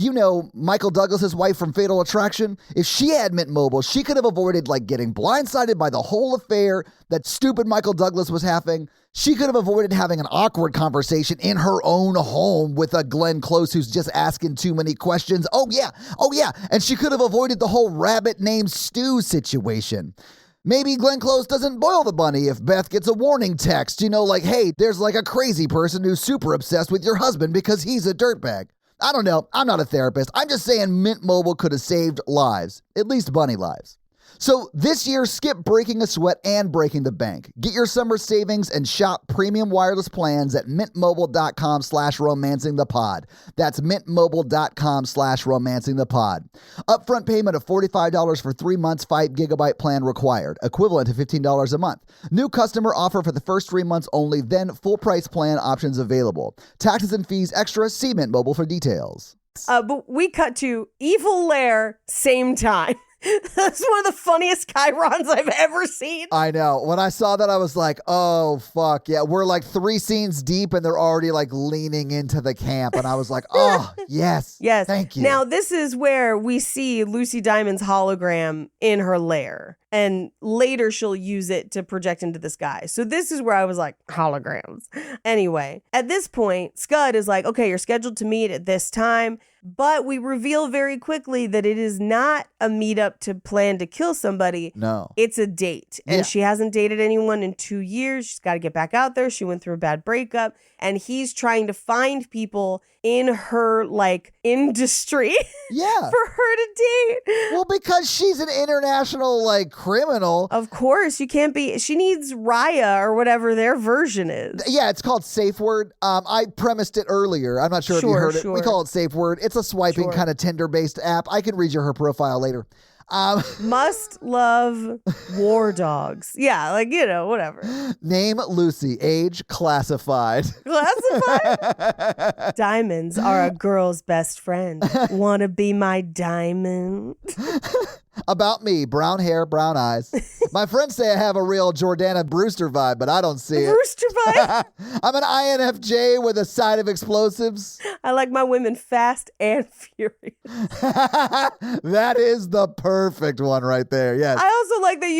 Michael Douglas's wife from Fatal Attraction, if she had Mint Mobile, she could have avoided like getting blindsided by the whole affair that stupid Michael Douglas was having. She could have avoided having an awkward conversation in her own home with a Glenn Close who's just asking too many questions. Oh yeah. And she could have avoided the whole rabbit named Stu situation. Maybe Glenn Close doesn't boil the bunny if Beth gets a warning text, like, hey, there's like a crazy person who's super obsessed with your husband because he's a dirtbag. I don't know. I'm not a therapist. I'm just saying Mint Mobile could have saved lives, at least bunny lives. So this year, skip breaking a sweat and breaking the bank. Get your summer savings and shop premium wireless plans at mintmobile.com/romancingthepod. That's mintmobile.com/romancingthepod. Upfront payment of $45 for 3 months, 5 gigabyte plan required, equivalent to $15 a month. New customer offer for the first 3 months only, then full price plan options available. Taxes and fees extra. See Mint Mobile for details. But we cut to Evil Lair, same time. That's one of the funniest chyrons I've ever seen. I know. When I saw that, I was like, oh, fuck. Yeah, we're like 3 scenes deep and they're already like leaning into the camp. And I was like, oh, yes. Yes. Thank you. Now, this is where we see Lucy Diamond's hologram in her lair. And later she'll use it to project into the sky. So this is where I was like, holograms. Anyway, at this point, Scud is like, okay, you're scheduled to meet at this time. But we reveal very quickly that it is not a meetup to plan to kill somebody. No. It's a date. And she hasn't dated anyone in 2 years. She's got to get back out there. She went through a bad breakup. And he's trying to find people in her, like, industry for her to date. Well, because she's an international, like, criminal. Of course. You can't be. She needs Raya or whatever their version is. Yeah, it's called Safe Word. I premised it earlier. I'm not sure if you heard it. We call it Safe Word. It's a swiping kind of Tinder-based app. I can read you her profile later. Must love war dogs. Yeah, like, whatever. Name Lucy. Age classified. Classified? Diamonds are a girl's best friend. Wanna be my diamond? About me, brown hair, brown eyes. My friends say I have a real Jordana Brewster vibe, but I don't see it. Brewster vibe? I'm an INFJ with a side of explosives. I like my women fast and furious. That is the perfect one right there. Yes. I also like that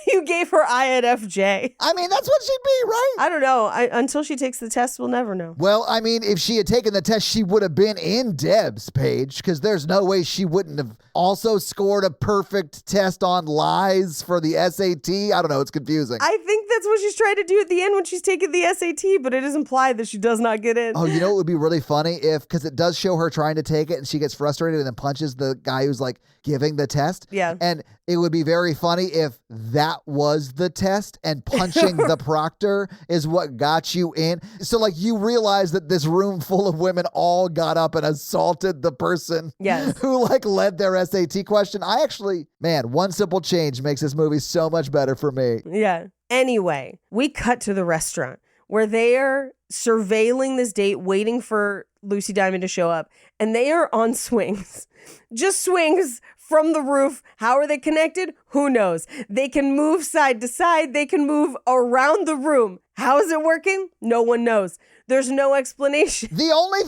you gave her INFJ. I mean, that's what she'd be, right? I don't know. Until she takes the test, we'll never know. Well, I mean, if she had taken the test, she would have been in DEBS, Paige, because there's no way she wouldn't have also scored a perfect test on lies for the SAT. I don't know. It's confusing. I think that's what she's trying to do at the end when she's taking the SAT, but it is implied that she does not get in. Oh, you know what would be really funny because it does show her trying to take it and she gets frustrated and then punches the guy who's like giving the test. Yeah. And it would be very funny if that was the test and punching the proctor is what got you in. So like you realize that this room full of women all got up and assaulted the person who like led their SAT question. Man, one simple change makes this movie so much better for me. Yeah. Anyway, we cut to the restaurant where they are surveilling this date, waiting for Lucy Diamond to show up, and they are on swings. Just swings from the roof. How are they connected? Who knows? They can move side to side. They can move around the room. How is it working? No one knows. There's no explanation. The only,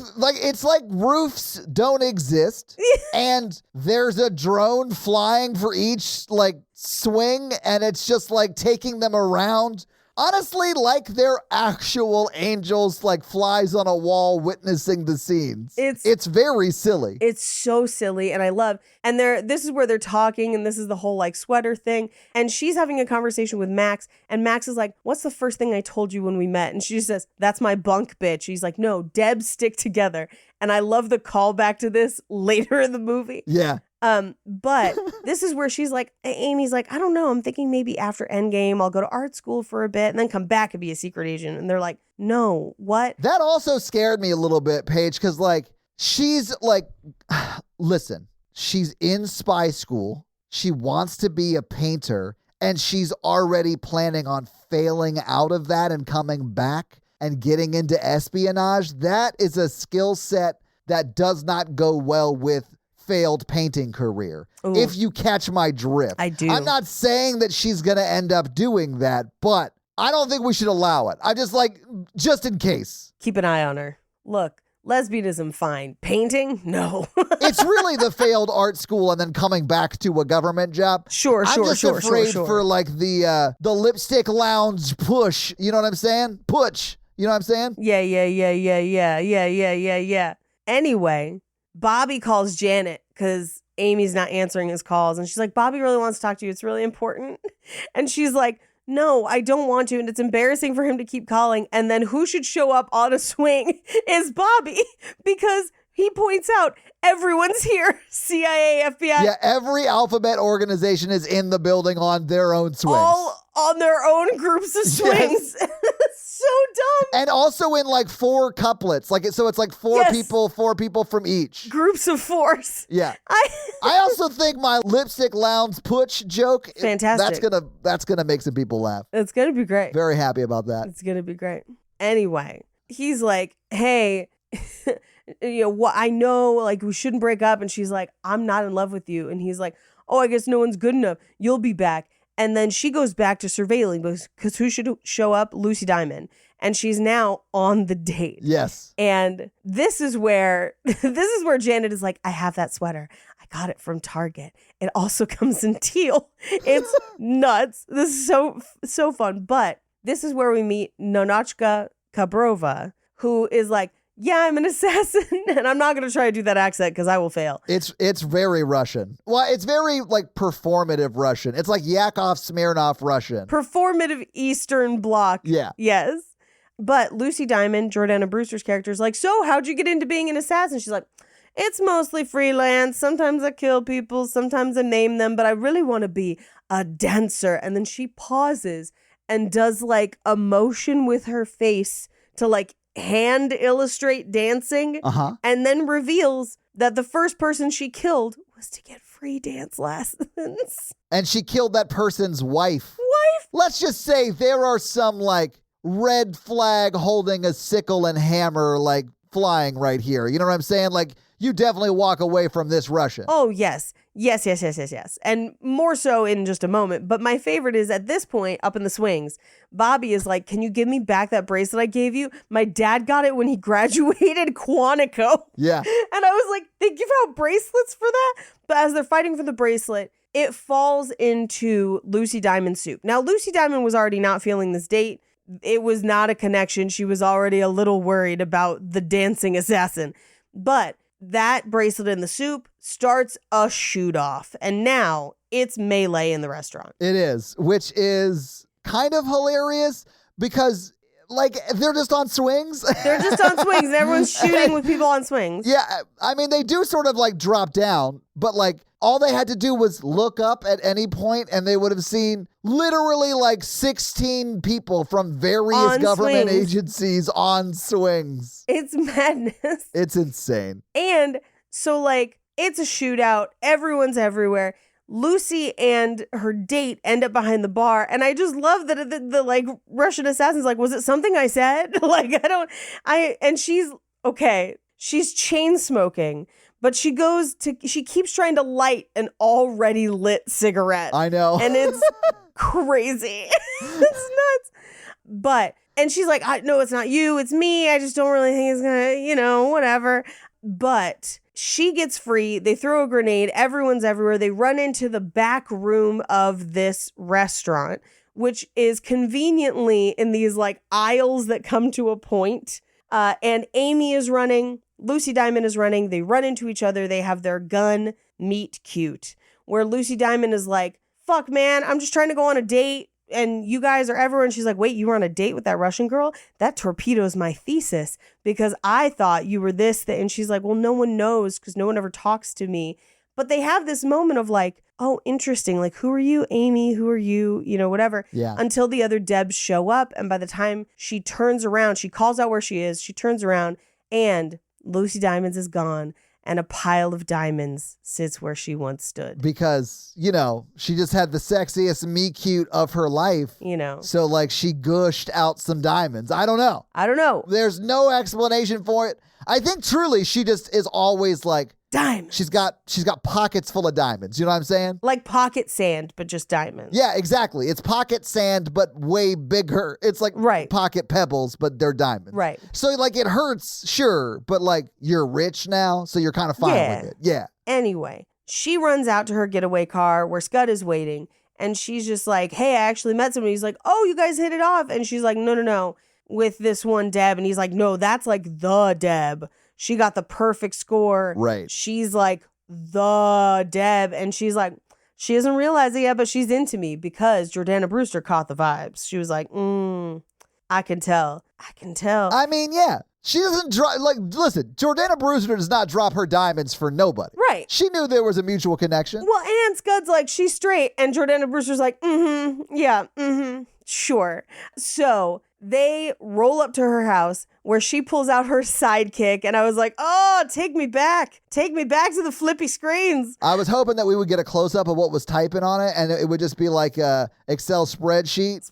it's like roofs don't exist and there's a drone flying for each, swing and it's just, taking them around. Honestly, like they're actual angels, flies on a wall witnessing the scenes. It's very silly. It's so silly, and I love. And this is where they're talking, and this is the whole sweater thing. And she's having a conversation with Max, and Max is like, "What's the first thing I told you when we met?" And she says, "That's my bunk, bitch." He's like, "No, DEBS stick together." And I love the callback to this later in the movie. Yeah. But this is where she's like, Amy's like, I don't know. I'm thinking maybe after Endgame, I'll go to art school for a bit and then come back and be a secret agent. And they're like, no, what? That also scared me a little bit, Paige, because she's listen, she's in spy school. She wants to be a painter and she's already planning on failing out of that and coming back and getting into espionage. That is a skill set that does not go well with failed painting career. Ooh. If you catch my drift. I do. I'm not saying that she's going to end up doing that, but I don't think we should allow it. I just in case. Keep an eye on her. Look, lesbianism, fine. Painting? No. It's really the failed art school and then coming back to a government job. Sure. I'm just afraid for the lipstick lounge push. You know what I'm saying? Push. You know what I'm saying? Yeah. Anyway, Bobby calls Janet because Amy's not answering his calls. And she's like, Bobby really wants to talk to you. It's really important. And she's like, no, I don't want to. And it's embarrassing for him to keep calling. And then who should show up on a swing is Bobby, because he points out everyone's here. CIA, FBI. Yeah, every alphabet organization is in the building on their own swings. All on their own groups of swings. Yes. So dumb. And also in 4 couplets. So it's four people from each. Groups of 4s. Yeah. I also think my lipstick lounge putsch joke, fantastic. That's gonna make some people laugh. It's gonna be great. Very happy about that. It's gonna be great. Anyway, he's like, hey, I know we shouldn't break up. And she's like, I'm not in love with you. And he's like, oh, I guess no one's good enough. You'll be back. And then she goes back to surveilling because who should show up? Lucy Diamond. And she's now on the date. Yes. And this is where Janet is like, I have that sweater. I got it from Target. It also comes in teal. It's nuts. This is so fun. But this is where we meet Nonachka Kabrova, who is like, yeah, I'm an assassin, and I'm not going to try to do that accent because I will fail. It's very Russian. Well, it's very performative Russian. It's like Yakov Smirnoff Russian. Performative Eastern Bloc. Yeah. Yes. But Lucy Diamond, Jordana Brewster's character, is like, so how'd you get into being an assassin? She's like, it's mostly freelance. Sometimes I kill people. Sometimes I name them, but I really want to be a dancer. And then she pauses and does a motion with her face to hand illustrate dancing, and then reveals that the first person she killed was to get free dance lessons. And she killed that person's wife. Wife? Let's just say there are some like red flag holding a sickle and hammer like flying right here. You know what I'm saying? Like you definitely walk away from this Russian. Oh, yes. Yes. And more so in just a moment. But my favorite is at this point, up in the swings, Bobby is like, can you give me back that bracelet I gave you? My dad got it when he graduated Quantico. Yeah. And I was like, they give out bracelets for that? But as they're fighting for the bracelet, it falls into Lucy Diamond's soup. Now, Lucy Diamond was already not feeling this date. It was not a connection. She was already a little worried about the dancing assassin. But that bracelet in the soup starts a shoot off. And now it's melee in the restaurant. It is, which is kind of hilarious because like they're just on swings. They're just on swings. And everyone's shooting with people on swings. Yeah, I mean, they do sort of like drop down, but like all they had to do was look up at any point and they would have seen literally like 16 people from various On government swings. agencies on swings. It's madness. It's insane. And so like it's a shootout. Everyone's everywhere. Lucy and her date end up behind the bar. And I just love that the like Russian assassin's like, was it something I said? Like, and she's okay. She's chain smoking, but she keeps trying to light an already lit cigarette. I know. And it's crazy. It's nuts. And she's like, no, it's not you. It's me. I just don't really think it's gonna, whatever. But she gets free. They throw a grenade. Everyone's everywhere. They run into the back room of this restaurant, which is conveniently in these like aisles that come to a point. And Amy is running. Lucy Diamond is running. They run into each other. They have their gun meet cute, where Lucy Diamond is like, fuck, man, I'm just trying to go on a date. And you guys are everywhere. And she's like, wait, you were on a date with that Russian girl? That torpedoes my thesis because I thought you were this. And she's like, well, no one knows because no one ever talks to me. But they have this moment of like, oh, interesting. Like, who are you, Amy? Who are you? Whatever. Yeah. Until the other Debs show up. And by the time she turns around, she calls out where she is. She turns around and Lucy Diamonds is gone. And a pile of diamonds sits where she once stood. Because, she just had the sexiest meet cute of her life. So, like, she gushed out some diamonds. I don't know. There's no explanation for it. I think truly she just is always like, diamonds. She's got pockets full of diamonds. You know what I'm saying? Like pocket sand, but just diamonds. Yeah, exactly. It's pocket sand, but way bigger. It's like pocket pebbles, but they're diamonds. Right. So like it hurts, sure, but like you're rich now, so you're kind of fine with it. Yeah. Anyway, she runs out to her getaway car where Scud is waiting, and she's just like, hey, I actually met somebody. He's like, oh, you guys hit it off. And she's like, no, with this one Deb. And he's like, no, that's like the Deb. She got the perfect score. Right. She's like the Deb. And she's like, she doesn't realize it yet, but she's into me because Jordana Brewster caught the vibes. She was like, I can tell. I mean, yeah. She doesn't drop, listen, Jordana Brewster does not drop her diamonds for nobody. Right. She knew there was a mutual connection. Well, and Scud's like, she's straight. And Jordana Brewster's like, sure. So they roll up to her house where she pulls out her sidekick. And I was like, oh, take me back. Take me back to the flippy screens. I was hoping that we would get a close up of what was typing on it. And it would just be like a Excel spreadsheet.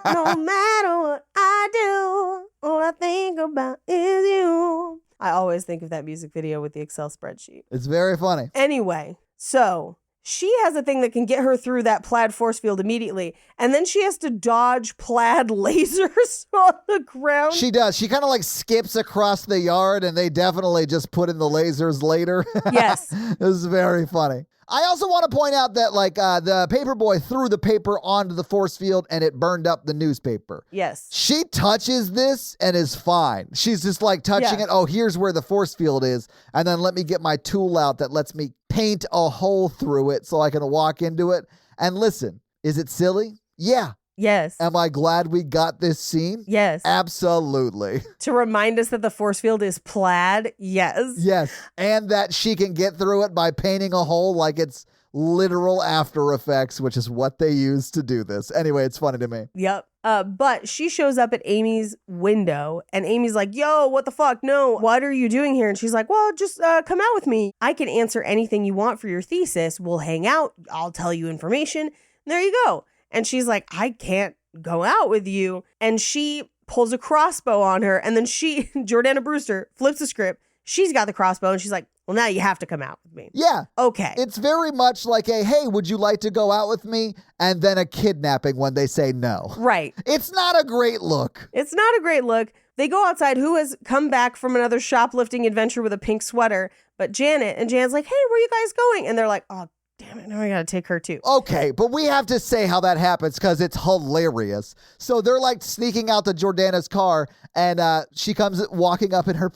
No matter what I do, all I think about is you. I always think of that music video with the Excel spreadsheet. It's very funny. Anyway, so she has a thing that can get her through that plaid force field immediately. And then she has to dodge plaid lasers on the ground. She does. She kind of like skips across the yard and they definitely just put in the lasers later. Yes. It was very funny. I also want to point out that like the paper boy threw the paper onto the force field and it burned up the newspaper. Yes. She touches this and is fine. She's just like touching it. Oh, here's where the force field is. And then let me get my tool out that lets me paint a hole through it so I can walk into it. And listen, is it silly? Yeah. Yes. Am I glad we got this scene? Yes. Absolutely. To remind us that the force field is plaid? Yes. Yes. And that she can get through it by painting a hole like it's literal After Effects, which is what they use to do this. Anyway, it's funny to me. Yep. But she shows up at Amy's window and Amy's like, yo, what the fuck? No, what are you doing here? And she's like, well, just come out with me. I can answer anything you want for your thesis. We'll hang out. I'll tell you information. And there you go. And she's like, I can't go out with you. And she pulls a crossbow on her. And then Jordana Brewster, flips the script. She's got the crossbow and she's like, well, now you have to come out with me. Yeah. Okay. It's very much like a, hey, would you like to go out with me? And then a kidnapping when they say no. Right. It's not a great look. It's not a great look. They go outside. Who has come back from another shoplifting adventure with a pink sweater? But Janet's like, hey, where are you guys going? And they're like, oh, damn it. Now I got to take her too. Okay, but we have to say how that happens because it's hilarious. So they're like sneaking out to Jordana's car and she comes walking up in her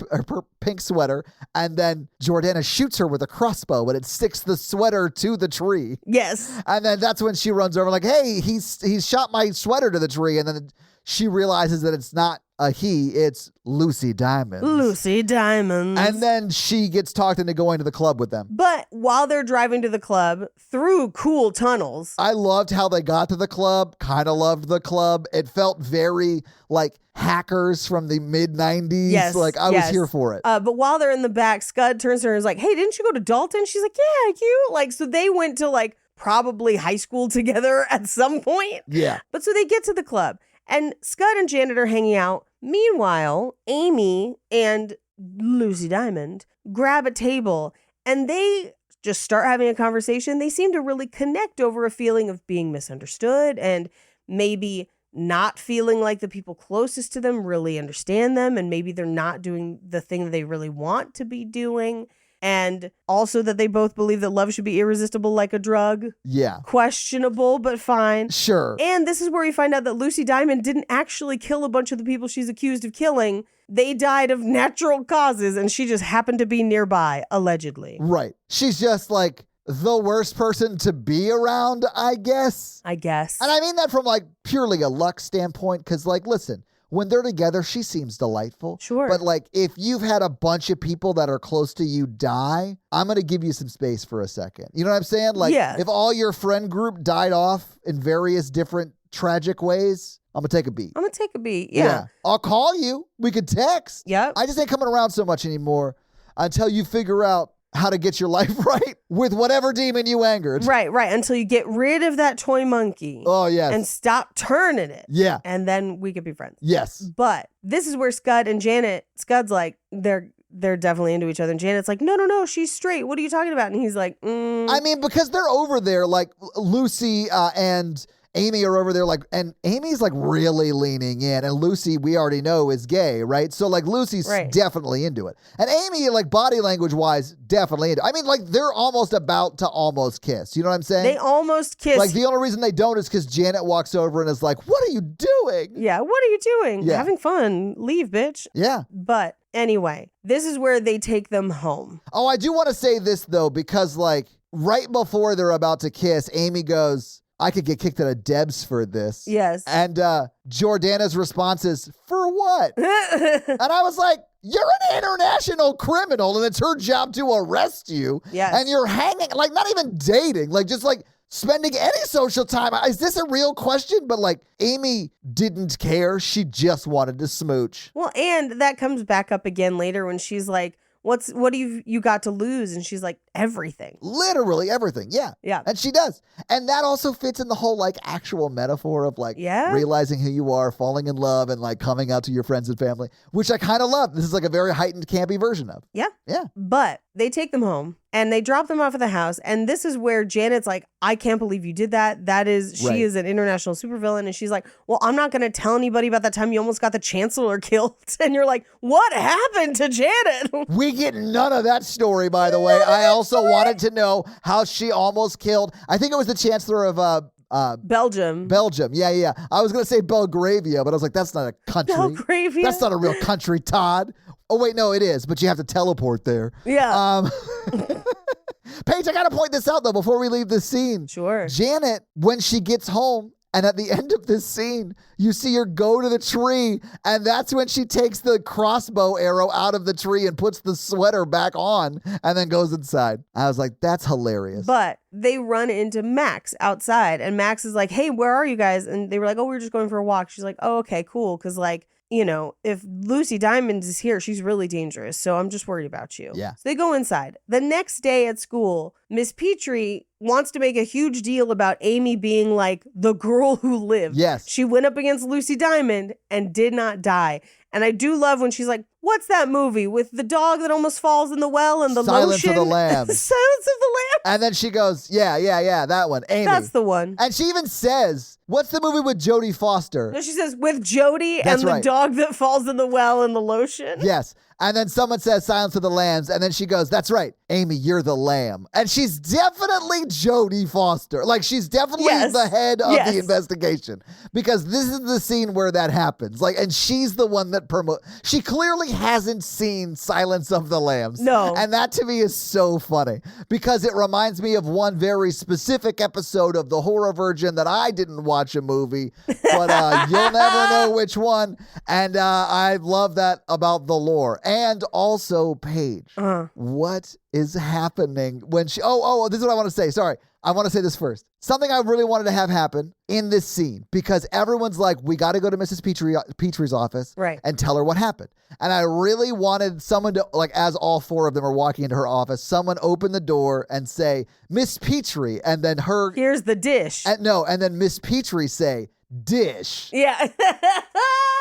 pink sweater and then Jordana shoots her with a crossbow and it sticks the sweater to the tree. Yes. And then that's when she runs over like, hey, he's shot my sweater to the tree. And then she realizes that it's not a he, it's Lucy Diamond. Lucy Diamond. And then she gets talked into going to the club with them. But while they're driving to the club through cool tunnels. I loved how they got to the club, kind of loved the club. It felt very like Hackers from the mid-90s. Yes, like I was here for it. But while they're in the back, Scud turns to her and is like, hey, didn't you go to Dalton? She's like, yeah, you. Like, so they went to like probably high school together at some point. Yeah. But so they get to the club and Scud and Janet are hanging out. Meanwhile, Amy and Lucy Diamond grab a table and they just start having a conversation. They seem to really connect over a feeling of being misunderstood and maybe not feeling like the people closest to them really understand them. And maybe they're not doing the thing that they really want to be doing. And also that they both believe that love should be irresistible like a drug. Yeah. Questionable, but fine. Sure. And this is where we find out that Lucy Diamond didn't actually kill a bunch of the people she's accused of killing. They died of natural causes and she just happened to be nearby, allegedly. Right. She's just like the worst person to be around, I guess. I guess. And I mean that from like purely a luck standpoint because like, listen, when they're together, she seems delightful. Sure. But like, if you've had a bunch of people that are close to you die, I'm going to give you some space for a second. You know what I'm saying? Like, Yeah. if all your friend group died off in various different tragic ways, I'm going to take a beat. I'm going to take a beat. Yeah. I'll call you. We could text. Yep. I just ain't coming around so much anymore until you figure out how to get your life right with whatever demon you angered. Right. Until you get rid of that toy monkey. Oh, yes. And stop turning it. Yeah. And then we could be friends. Yes. But this is where Scud and Janet, Scud's like, they're definitely into each other. And Janet's like, no, she's straight. What are you talking about? And he's like, I mean, because they're over there, like Lucy and Amy are over there, like, and Amy's like really leaning in, and Lucy, we already know, is gay, right? So like Lucy's definitely into it, and Amy, like body language wise, definitely into it. I mean, like they're almost about to almost kiss. You know what I'm saying? They almost kiss. Like the only reason they don't is because Janet walks over and is like, "What are you doing?" Yeah, what are you doing? Yeah. Having fun. Leave, bitch. Yeah. But anyway, this is where they take them home. Oh, I do want to say this though, because like right before they're about to kiss, Amy goes, I could get kicked out of DEBS for this. Yes. And Jordana's response is, for what? And I was like, you're an international criminal and it's her job to arrest you. Yes. And you're hanging, like not even dating, like just like spending any social time. Is this a real question? But like Amy didn't care. She just wanted to smooch. Well, and that comes back up again later when she's like, what do you got to lose? And she's like, everything. Literally everything. Yeah. Yeah. And she does. And that also fits in the whole like actual metaphor of like realizing who you are, falling in love, and like coming out to your friends and family, which I kind of love. This is like a very heightened, campy version of. Yeah. Yeah. But they take them home and they drop them off at the house. And this is where Janet's like, I can't believe you did that. She is an international supervillain. And she's like, well, I'm not going to tell anybody about that time you almost got the chancellor killed. And you're like, what happened to Janet? We get none of that story, by the way. I also wanted to know how she almost killed, I think it was the chancellor of Belgium. Yeah. I was going to say Belgravia, but I was like, that's not a country. Belgravia? That's not a real country, Todd. Oh, wait, no, it is, but you have to teleport there. Yeah. Paige, I got to point this out, though, before we leave this scene. Sure. Janet, when she gets home And at the end of this scene, you see her go to the tree, and that's when she takes the crossbow arrow out of the tree and puts the sweater back on and then goes inside. I was like, that's hilarious. But they run into Max outside, and Max is like, hey, where are you guys? And they were like, oh, we were just going for a walk. She's like, oh, okay, cool. Because, like, you know, if Lucy Diamond is here, she's really dangerous. So I'm just worried about you. Yeah. So they go inside. The next day at school, Miss Petrie wants to make a huge deal about Amy being like the girl who lived. Yes. She went up against Lucy Diamond and did not die. And I do love when she's like, what's that movie with the dog that almost falls in the well and the Silence lotion? of the Lambs. Silence of the Lambs. And then she goes, yeah, that one, Amy. That's the one. And she even says, what's the movie with Jodie Foster? No, she says, with Jody That's and the right. dog that falls in the well and the lotion. Yes. And then someone says Silence of the Lambs, and then she goes, that's right, Amy, you're the lamb. And she's definitely Jodie Foster. Like, she's definitely Yes. the head of Yes. the investigation. Because this is the scene where that happens. Like, and she's the one that she clearly hasn't seen Silence of the Lambs. No. And that to me is so funny. Because it reminds me of one very specific episode of The Horror Virgin that I didn't watch a movie. But you'll never know which one. And I love that about the lore. And also, Paige, what is happening when she... Oh, this is what I want to say. Sorry. I want to say this first. Something I really wanted to have happen in this scene, because everyone's like, we got to go to Mrs. Petrie's office Right. and tell her what happened. And I really wanted someone to, like, as all four of them are walking into her office, someone open the door and say, Miss Petrie, and then her... Here's the dish. and then Miss Petrie say, dish. Yeah.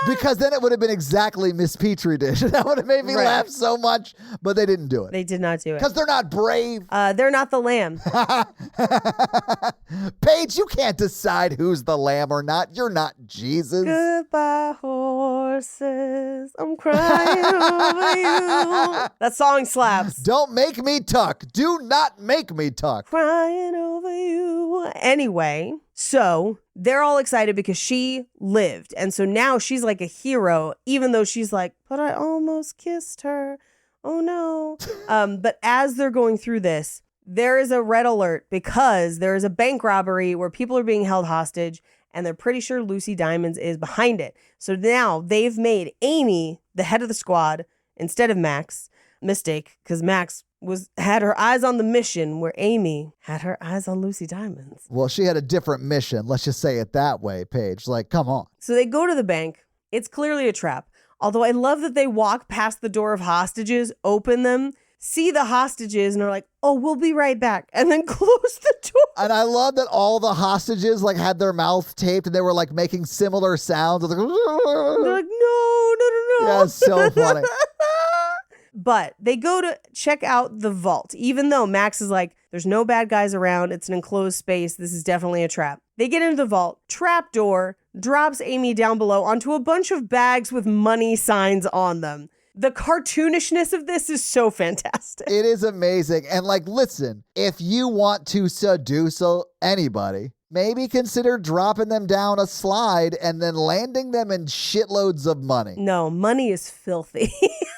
Because then it would have been exactly Miss Petrie dish. That would have made me Right. laugh so much, but they didn't do it. They did not do it. Because they're not brave. They're not the lamb. Paige, you can't decide who's the lamb or not. You're not Jesus. Goodbye, horses. I'm crying over you. That song slaps. Don't make me tuck. Do not make me tuck. Crying over you. Anyway, so they're all excited because she lived. And so now she's like a hero, even though she's like, but I almost kissed her. Oh no. But as they're going through this, there is a red alert because there is a bank robbery where people are being held hostage, and they're pretty sure Lucy Diamonds is behind it. So now they've made Amy the head of the squad instead of Max. Mistake, because Max had her eyes on the mission where Amy had her eyes on Lucy Diamonds. Well, she had a different mission. Let's just say it that way, Paige. Like, come on. So they go to the bank. It's clearly a trap. Although I love that they walk past the door of hostages, open them, see the hostages, and are like, oh, we'll be right back. And then close the door. And I love that all the hostages like had their mouth taped and they were like making similar sounds. Like, They're like, no. yeah, it's so funny. But they go to check out the vault, even though Max is like, there's no bad guys around. It's an enclosed space. This is definitely a trap. They get into the vault, trap door, drops Amy down below onto a bunch of bags with money signs on them. The cartoonishness of this is so fantastic. It is amazing. And like, listen, if you want to seduce anybody, maybe consider dropping them down a slide and then landing them in shitloads of money. No, money is filthy.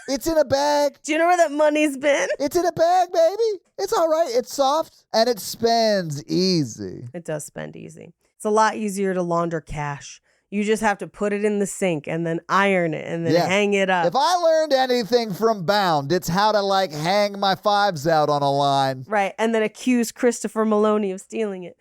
It's in a bag. Do you know where that money's been? It's in a bag, baby. It's all right. It's soft and it spends easy. It does spend easy. It's a lot easier to launder cash. You just have to put it in the sink and then iron it and then hang it up. If I learned anything from Bound, it's how to like hang my fives out on a line. Right. And then accuse Christopher Maloney of stealing it.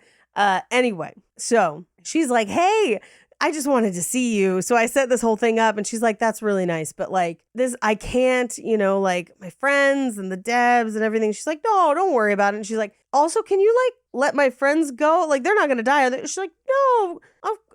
Anyway, so she's like, hey, I just wanted to see you. So I set this whole thing up and she's like, that's really nice. But like this, I can't, like my friends and the D.E.B.S and everything. She's like, no, don't worry about it. And she's like, also, can you like let my friends go? Like, they're not going to die. Are they? She's like, no,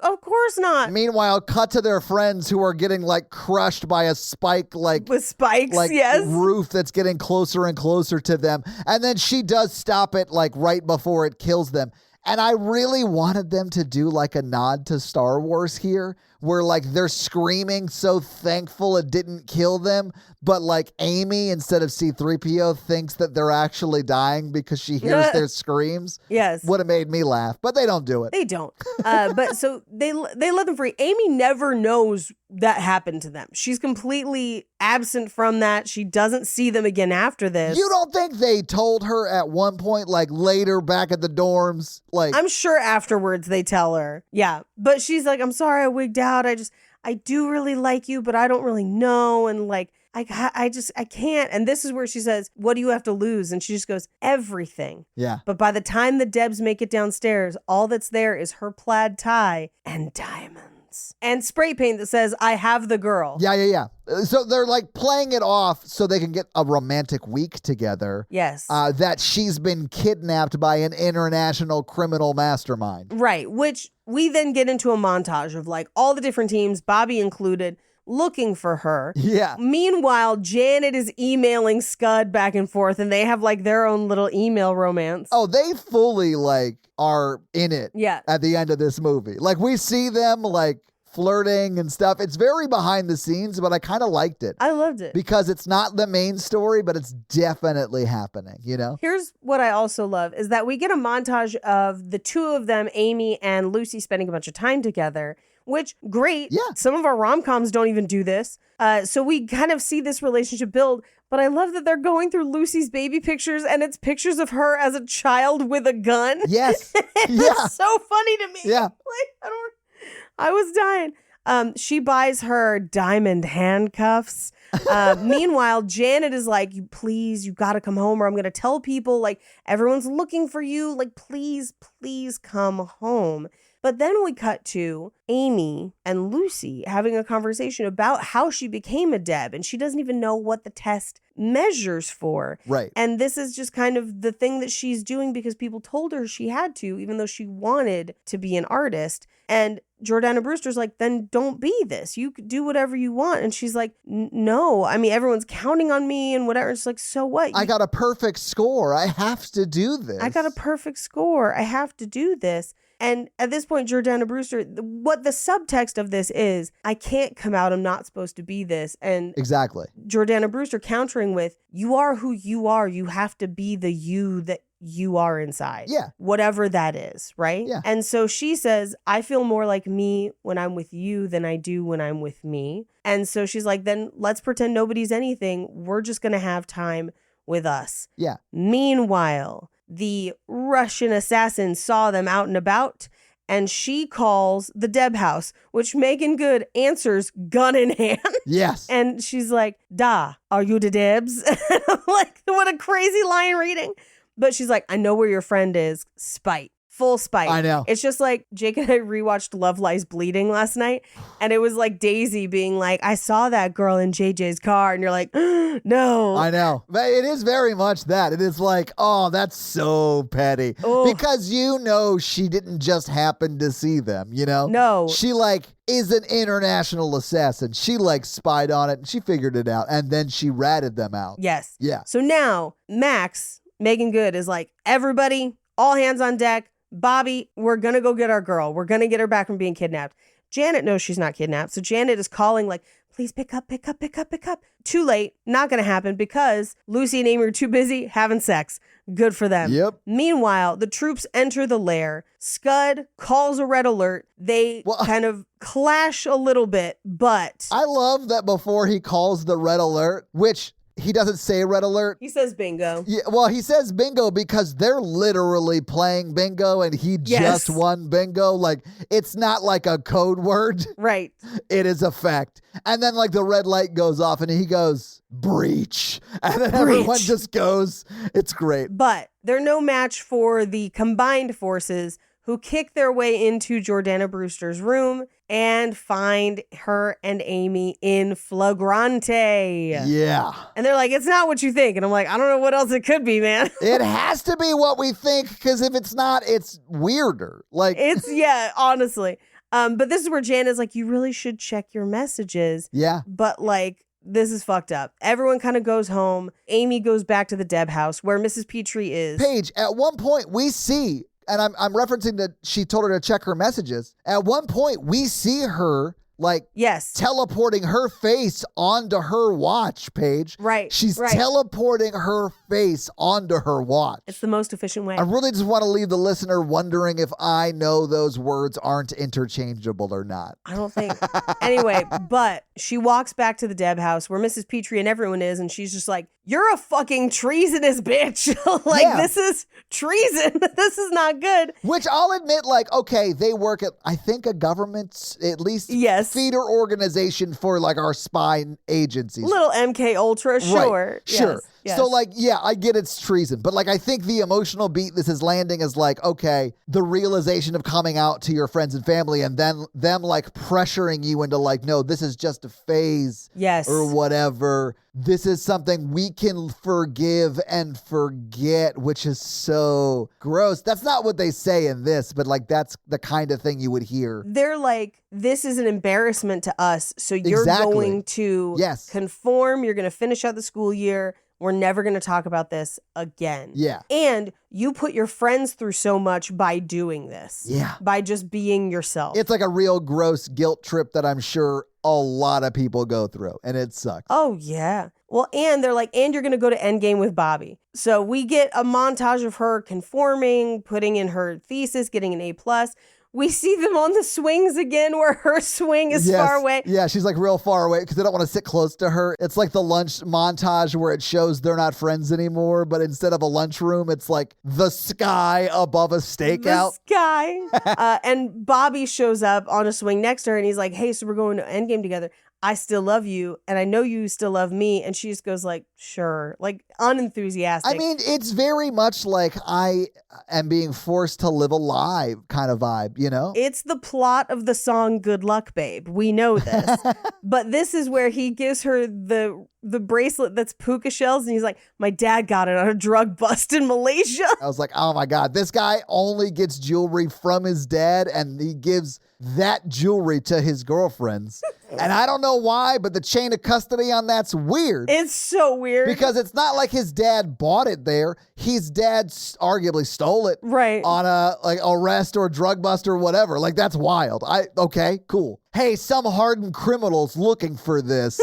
of course not. Meanwhile, cut to their friends who are getting like crushed by a spike, like with spikes, like yes. roof that's getting closer and closer to them. And then she does stop it like right before it kills them. And I really wanted them to do like a nod to Star Wars here, where like they're screaming so thankful it didn't kill them, but like Amy instead of C-3PO thinks that they're actually dying because she hears their screams. Yes. Would have made me laugh, but they don't do it. They don't. But so they let them free. Amy never knows that happened to them. She's completely absent from that. She doesn't see them again after this. You don't think they told her at one point, like later back at the dorms? Like, I'm sure afterwards they tell her. Yeah. But she's like, I'm sorry I wigged out. I do really like you, but I don't really know. And like, I can't. And this is where she says, what do you have to lose? And she just goes, everything. yeah. But by the time the Debs make it downstairs, all that's there is her plaid tie and diamonds. And spray paint that says, I have the girl. Yeah. So they're like playing it off so they can get a romantic week together. Yes. That she's been kidnapped by an international criminal mastermind. Right. Which we then get into a montage of like all the different teams, Bobby included, looking for her. Yeah. Meanwhile, Janet is emailing Scud back and forth, and they have like their own little email romance. Oh, they fully like are in it. Yeah. At the end of this movie. Like we see them like flirting and stuff. It's very behind the scenes, but I kind of liked it. I loved it. Because it's not the main story, but it's definitely happening, you know? Here's what I also love is that we get a montage of the two of them, Amy and Lucy, spending a bunch of time together, which great. Yeah. Some of our rom-coms don't even do this. So we kind of see this relationship build, but I love that they're going through Lucy's baby pictures and it's pictures of her as a child with a gun. Yes. It's so funny to me. Yeah. Like, I was dying. She buys her diamond handcuffs. Meanwhile, Janet is like, you got to come home or I'm going to tell people, like, everyone's looking for you. Like, please come home. But then we cut to Amy and Lucy having a conversation about how she became a DEB, and she doesn't even know what the test measures for. Right. And this is just kind of the thing that she's doing because people told her she had to, even though she wanted to be an artist. And Jordana Brewster's like, then don't be this. You could do whatever you want. And she's like, no, I mean, everyone's counting on me and whatever. It's like, so what? I got a perfect score. I have to do this. I got a perfect score. I have to do this. And at this point, Jordana Brewster, what the subtext of this is, I can't come out. I'm not supposed to be this. And exactly. Jordana Brewster countering with, you are who you are. You have to be the you that you are inside. Yeah. Whatever that is, right? Yeah. And so she says, I feel more like me when I'm with you than I do when I'm with me. And so she's like, then let's pretend nobody's anything. We're just going to have time with us. Yeah. Meanwhile, the Russian assassin saw them out and about, and she calls the DEB house, which Megan Good answers gun in hand. Yes. And she's like, Da, are you the DEBS? And I'm like, what a crazy line reading. But she's like, I know where your friend is. Spite. Full spite. I know. It's just like Jake and I rewatched Love Lies Bleeding last night. And it was like Daisy being like, I saw that girl in JJ's car. And you're like, no. I know. But it is very much that. It is like, oh, that's so petty. Oh. Because you know she didn't just happen to see them, you know? No. She like is an international assassin. She like spied on it and she figured it out. And then she ratted them out. Yes. Yeah. So now Max, Megan Good, is like, everybody, all hands on deck. Bobby, we're going to go get our girl. We're going to get her back from being kidnapped. Janet knows she's not kidnapped. So Janet is calling like, please pick up. Too late. Not going to happen because Lucy and Amy are too busy having sex. Good for them. Yep. Meanwhile, the troops enter the lair. Scud calls a red alert. They kind of clash a little bit, but I love that before he calls the red alert, which he doesn't say red alert. he says bingo. Yeah, well, he says bingo because they're literally playing bingo and he Yes. just won bingo. Like, it's not like a code word. Right. It is a fact. And then, like, the red light goes off and he goes, breach. And then everyone just goes. It's great. But they're no match for the combined forces who kick their way into Jordana Brewster's room and find her and Amy in flagrante. Yeah. And they're like, it's not what you think. And I'm like, I don't know what else it could be, man. It has to be what we think because if it's not, it's weirder. Like, Yeah, honestly. But this is where Jan is like, you really should check your messages. yeah. But like, this is fucked up. Everyone kind of goes home. Amy goes back to the DEB house where Mrs. Petrie is. Paige, at one point we see, and I'm referencing that she told her to check her messages. At one point we see her like Yes. teleporting her face onto her watch, Paige. Right, She's right. teleporting her face onto her watch. It's the most efficient way. I really just want to leave the listener wondering if I know those words aren't interchangeable or not. I don't think. Anyway, but she walks back to the Deb house where Mrs. Petrie and everyone is, and she's just like, "You're a fucking treasonous bitch. Like, Yeah. this is treason. This is not good." Which I'll admit, like, okay, they work at, I think, a government, at least Yes. feeder organization for like our spy agencies. Little MK Ultra, sure. Right. Sure. Yes, yes. So, like, yeah, I get it's treason, but like, I think the emotional beat this is landing is like, okay, the realization of coming out to your friends and family and then them like pressuring you into like, no, this is just a phase Yes. or whatever. This is something we can forgive and forget, which is so gross. That's not what they say in this, but like, that's the kind of thing you would hear. They're like, this is an embarrassment to us. So you're Exactly. going to Yes. conform. You're going to finish out the school year. We're never going to talk about this again. Yeah. And you put your friends through so much by doing this. Yeah. By just being yourself. It's like a real gross guilt trip that I'm sure a lot of people go through, and it sucks. Oh, yeah. Well, and they're like, and you're going to go to Endgame with Bobby. So we get a montage of her conforming, putting in her thesis, getting an A+. We see them on the swings again where her swing is Yes. far away. Yeah, she's like real far away because they don't want to sit close to her. It's like the lunch montage where it shows they're not friends anymore, but instead of a lunchroom, it's like the sky above a stakeout. The sky. And Bobby shows up on a swing next to her and he's like, "Hey, so we're going to Endgame together. I still love you, and I know you still love me." And she just goes like, "Sure," like unenthusiastic. I mean, it's very much like I am being forced to live a lie kind of vibe, you know? It's the plot of the song "Good Luck, Babe." We know this. But this is where he gives her the bracelet that's puka shells, and he's like, "My dad got it on a drug bust in Malaysia." I was like, oh my God, this guy only gets jewelry from his dad and he gives that jewelry to his girlfriends. And I don't know why, but the chain of custody on that's weird. It's so weird. Because it's not like his dad bought it there. His dad arguably stole it Right. on a like arrest or drug bust or whatever. Like, that's wild. Okay, cool. Hey, some hardened criminal's looking for this.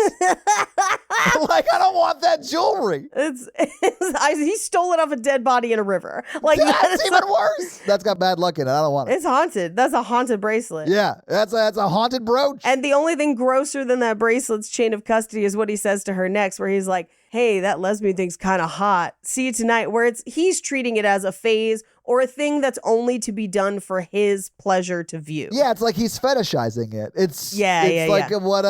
Like, I don't want that jewelry. He stole it off a dead body in a river. Like, That's even worse. That's got bad luck in it. I don't want it. It's haunted. That's a haunted bracelet. Yeah, that's a haunted brooch. And the only thing grosser than that bracelet's chain of custody is what he says to her next, where he's like, "Hey, that lesbian thing's kind of hot. See you tonight," where he's treating it as a phase or a thing that's only to be done for his pleasure to view. Yeah, it's like he's fetishizing it. It's Yeah, like what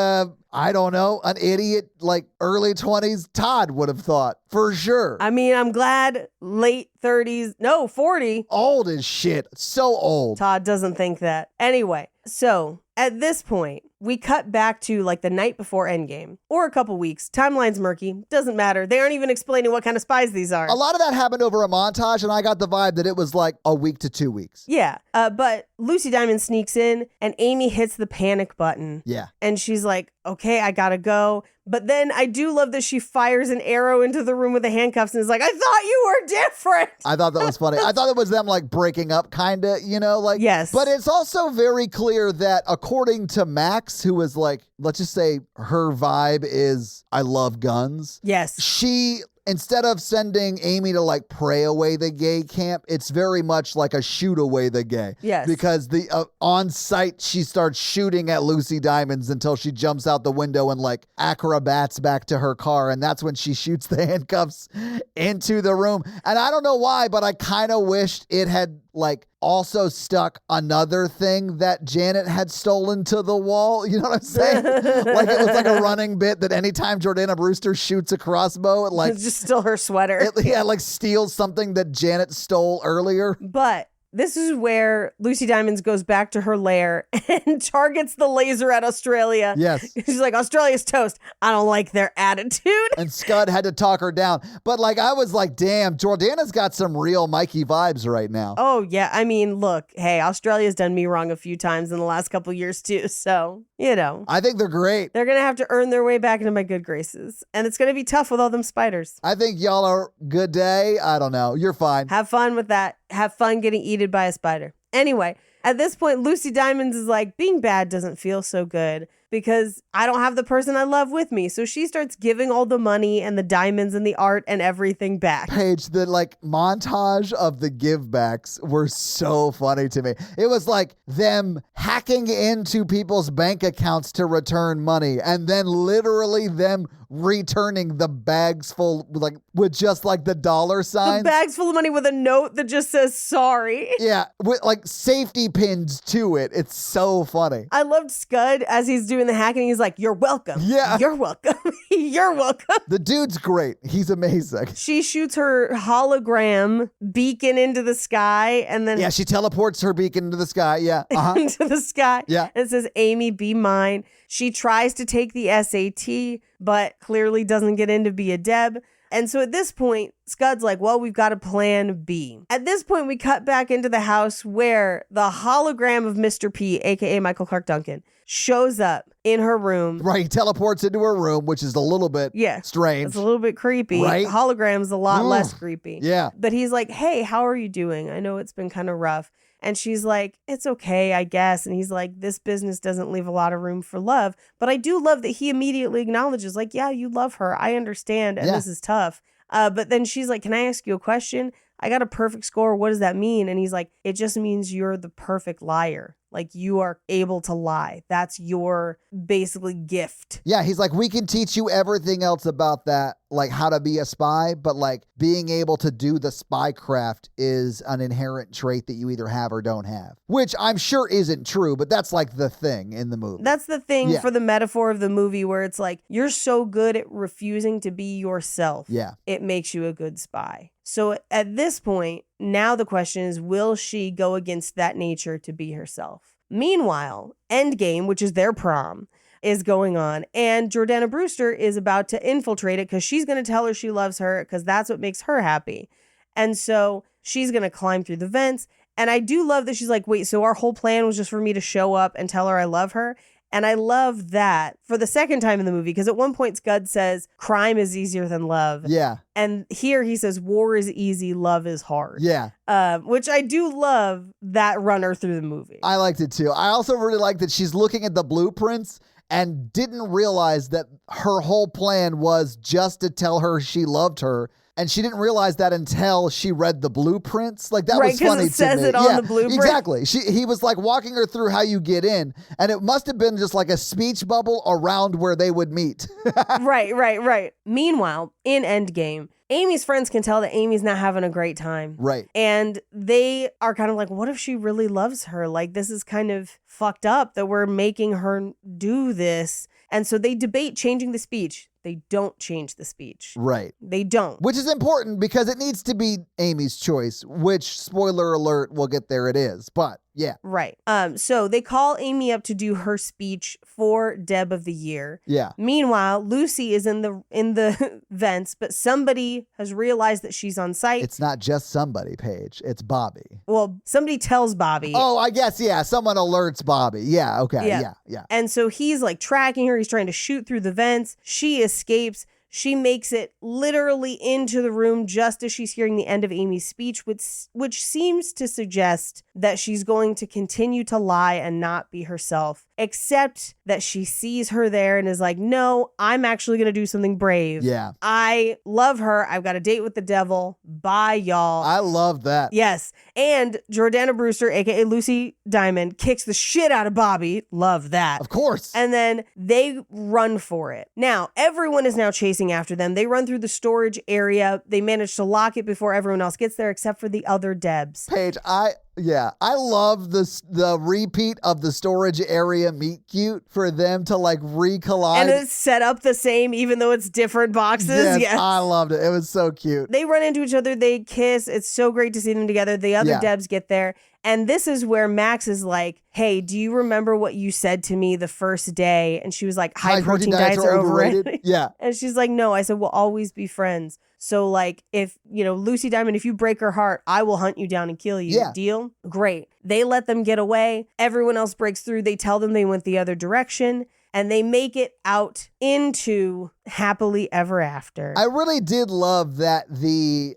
I don't know, an idiot like early 20s Todd would have thought for sure. I mean, I'm glad late 30s, no, 40. Old as shit. So old. Todd doesn't think that. Anyway, so at this point, we cut back to like the night before Endgame or a couple weeks. Timeline's murky. Doesn't matter. They aren't even explaining what kind of spies these are. A lot of that happened over a montage, and I got the vibe that it was like a week to 2 weeks. Yeah. But Lucy Diamond sneaks in and Amy hits the panic button. Yeah. And she's like, "Okay, I gotta go." But then I do love that she fires an arrow into the room with the handcuffs and is like, "I thought you were different." I thought that was funny. I thought it was them like breaking up kind of, you know, like. Yes. But it's also very clear that according to Max, who is like, let's just say her vibe is, I love guns. Yes. She, instead of sending Amy to like pray away the gay camp, it's very much like a shoot away the gay. Yes. Because the on site, she starts shooting at Lucy Diamonds until she jumps out the window and like acrobats back to her car. And that's when she shoots the handcuffs into the room. And I don't know why, but I kind of wished it had like also stuck another thing that Janet had stolen to the wall. You know what I'm saying? Like it was like a running bit that anytime Jordana Brewster shoots a crossbow, it like, It's just still her sweater. like steals something that Janet stole earlier. But this is where Lucy Diamonds goes back to her lair and targets the laser at Australia. Yes. She's like, "Australia's toast. I don't like their attitude." And Scud had to talk her down. But like, I was like, damn, Jordana's got some real Mikey vibes right now. Oh, yeah. I mean, look, hey, Australia's done me wrong a few times in the last couple years too. So, you know, I think they're great. they're going to have to earn their way back into my good graces. And it's going to be tough with all them spiders. I think y'all are good day. I don't know. You're fine. Have fun with that. Have fun getting eaten by a spider. Anyway, At this point, Lucy Diamonds is like, being bad doesn't feel so good because I don't have the person I love with me. So she starts giving all the money and the diamonds and the art and everything back. Paige, the montage of the give backs were so funny to me. It was like them hacking into people's bank accounts to return money and then literally them returning the bags full with just the dollar signs. The bags full of money with a note that just says sorry. Yeah, with safety pins to it. It's so funny. I loved Scud as he's doing the hacking. He's like, you're welcome. Yeah. You're welcome. You're welcome. The dude's great. He's amazing. She shoots her hologram beacon into the sky and then... Yeah, she teleports her beacon into the sky. Yeah. into the sky. Yeah. And it says, Amy, be mine. She tries to take the SAT, but clearly doesn't get in to be a DEB. And so at this point, Scud's like, well, we've got a plan B. At this point, we cut back into the house where the hologram of Mr. P, aka Michael Clark Duncan, shows up in her room. Right, he teleports into her room, which is a little bit strange. It's a little bit creepy. Right? Hologram's a lot less creepy. Yeah. But he's like, hey, how are you doing? I know it's been kind of rough. And she's like, it's okay, I guess. And he's like, this business doesn't leave a lot of room for love. But I do love that he immediately acknowledges, like, yeah, you love her. I understand. And this is tough. But then she's like, can I ask you a question? I got a perfect score. What does that mean? And he's like, it just means you're the perfect liar. Like, you are able to lie. That's your basically gift. Yeah, he's like, we can teach you everything else about that, like how to be a spy, but being able to do the spy craft is an inherent trait that you either have or don't have, which I'm sure isn't true, but that's the thing in the movie. That's the thing for the metaphor of the movie where it's like, you're so good at refusing to be yourself. Yeah. It makes you a good spy. So at this point, now the question is, will she go against that nature to be herself? Meanwhile, Endgame, which is their prom, is going on, and Jordana Brewster is about to infiltrate it because she's going to tell her she loves her because that's what makes her happy. And so she's going to climb through the vents. And I do love that she's like, wait, so our whole plan was just for me to show up and tell her I love her? And I love that for the second time in the movie, because at one point Scud says crime is easier than love. Yeah. And here he says war is easy, love is hard. Yeah. Which I do love that runner through the movie. I liked it too. I also really like that she's looking at the blueprints and didn't realize that her whole plan was just to tell her she loved her. And she didn't realize that until she read the blueprints. That was funny to me. Right, because it says it on the blueprint. Exactly. He was walking her through how you get in. And it must have been just a speech bubble around where they would meet. Right. Meanwhile, in Endgame, Amy's friends can tell that Amy's not having a great time. Right. And they are kind of like, what if she really loves her? This is kind of fucked up that we're making her do this. And so they debate changing the speech. They don't change the speech. Right. They don't. Which is important because it needs to be Amy's choice, which, spoiler alert, we'll get there it is. But yeah. Right. So they call Amy up to do her speech for DEB of the year. Yeah. Meanwhile, Lucy is in the vents, but somebody has realized that she's on site. It's not just somebody, Paige. It's Bobby. Well, somebody tells Bobby. Oh, I guess, yeah. Someone alerts Bobby. Yeah, okay. Yeah. And so he's tracking her. He's trying to shoot through the vents. She escapes. She makes it literally into the room just as she's hearing the end of Amy's speech, which seems to suggest that she's going to continue to lie and not be herself, except that she sees her there and is like, no, I'm actually going to do something brave. Yeah. I love her. I've got a date with the devil. Bye, y'all. I love that. Yes. And Jordana Brewster, aka Lucy Diamond, kicks the shit out of Bobby. Love that. Of course. And then they run for it. Now, everyone is now chasing after them. They run through the storage area. They manage to lock it before everyone else gets there, except for the other DEBS. Paige, I love the repeat of the storage area meet cute for them to recollide. And it's set up the same, even though it's different boxes. Yes, I loved it. It was so cute. They run into each other. They kiss. It's so great to see them together. The other DEBS get there. And this is where Max is like, hey, do you remember what you said to me the first day? And she was like, high protein diets are overrated. Yeah. And she's like, no. I said, we'll always be friends. So if, Lucy Diamond, if you break her heart, I will hunt you down and kill you. Yeah. Deal? Great. They let them get away. Everyone else breaks through. They tell them they went the other direction. and they make it out into happily ever after. I really did love that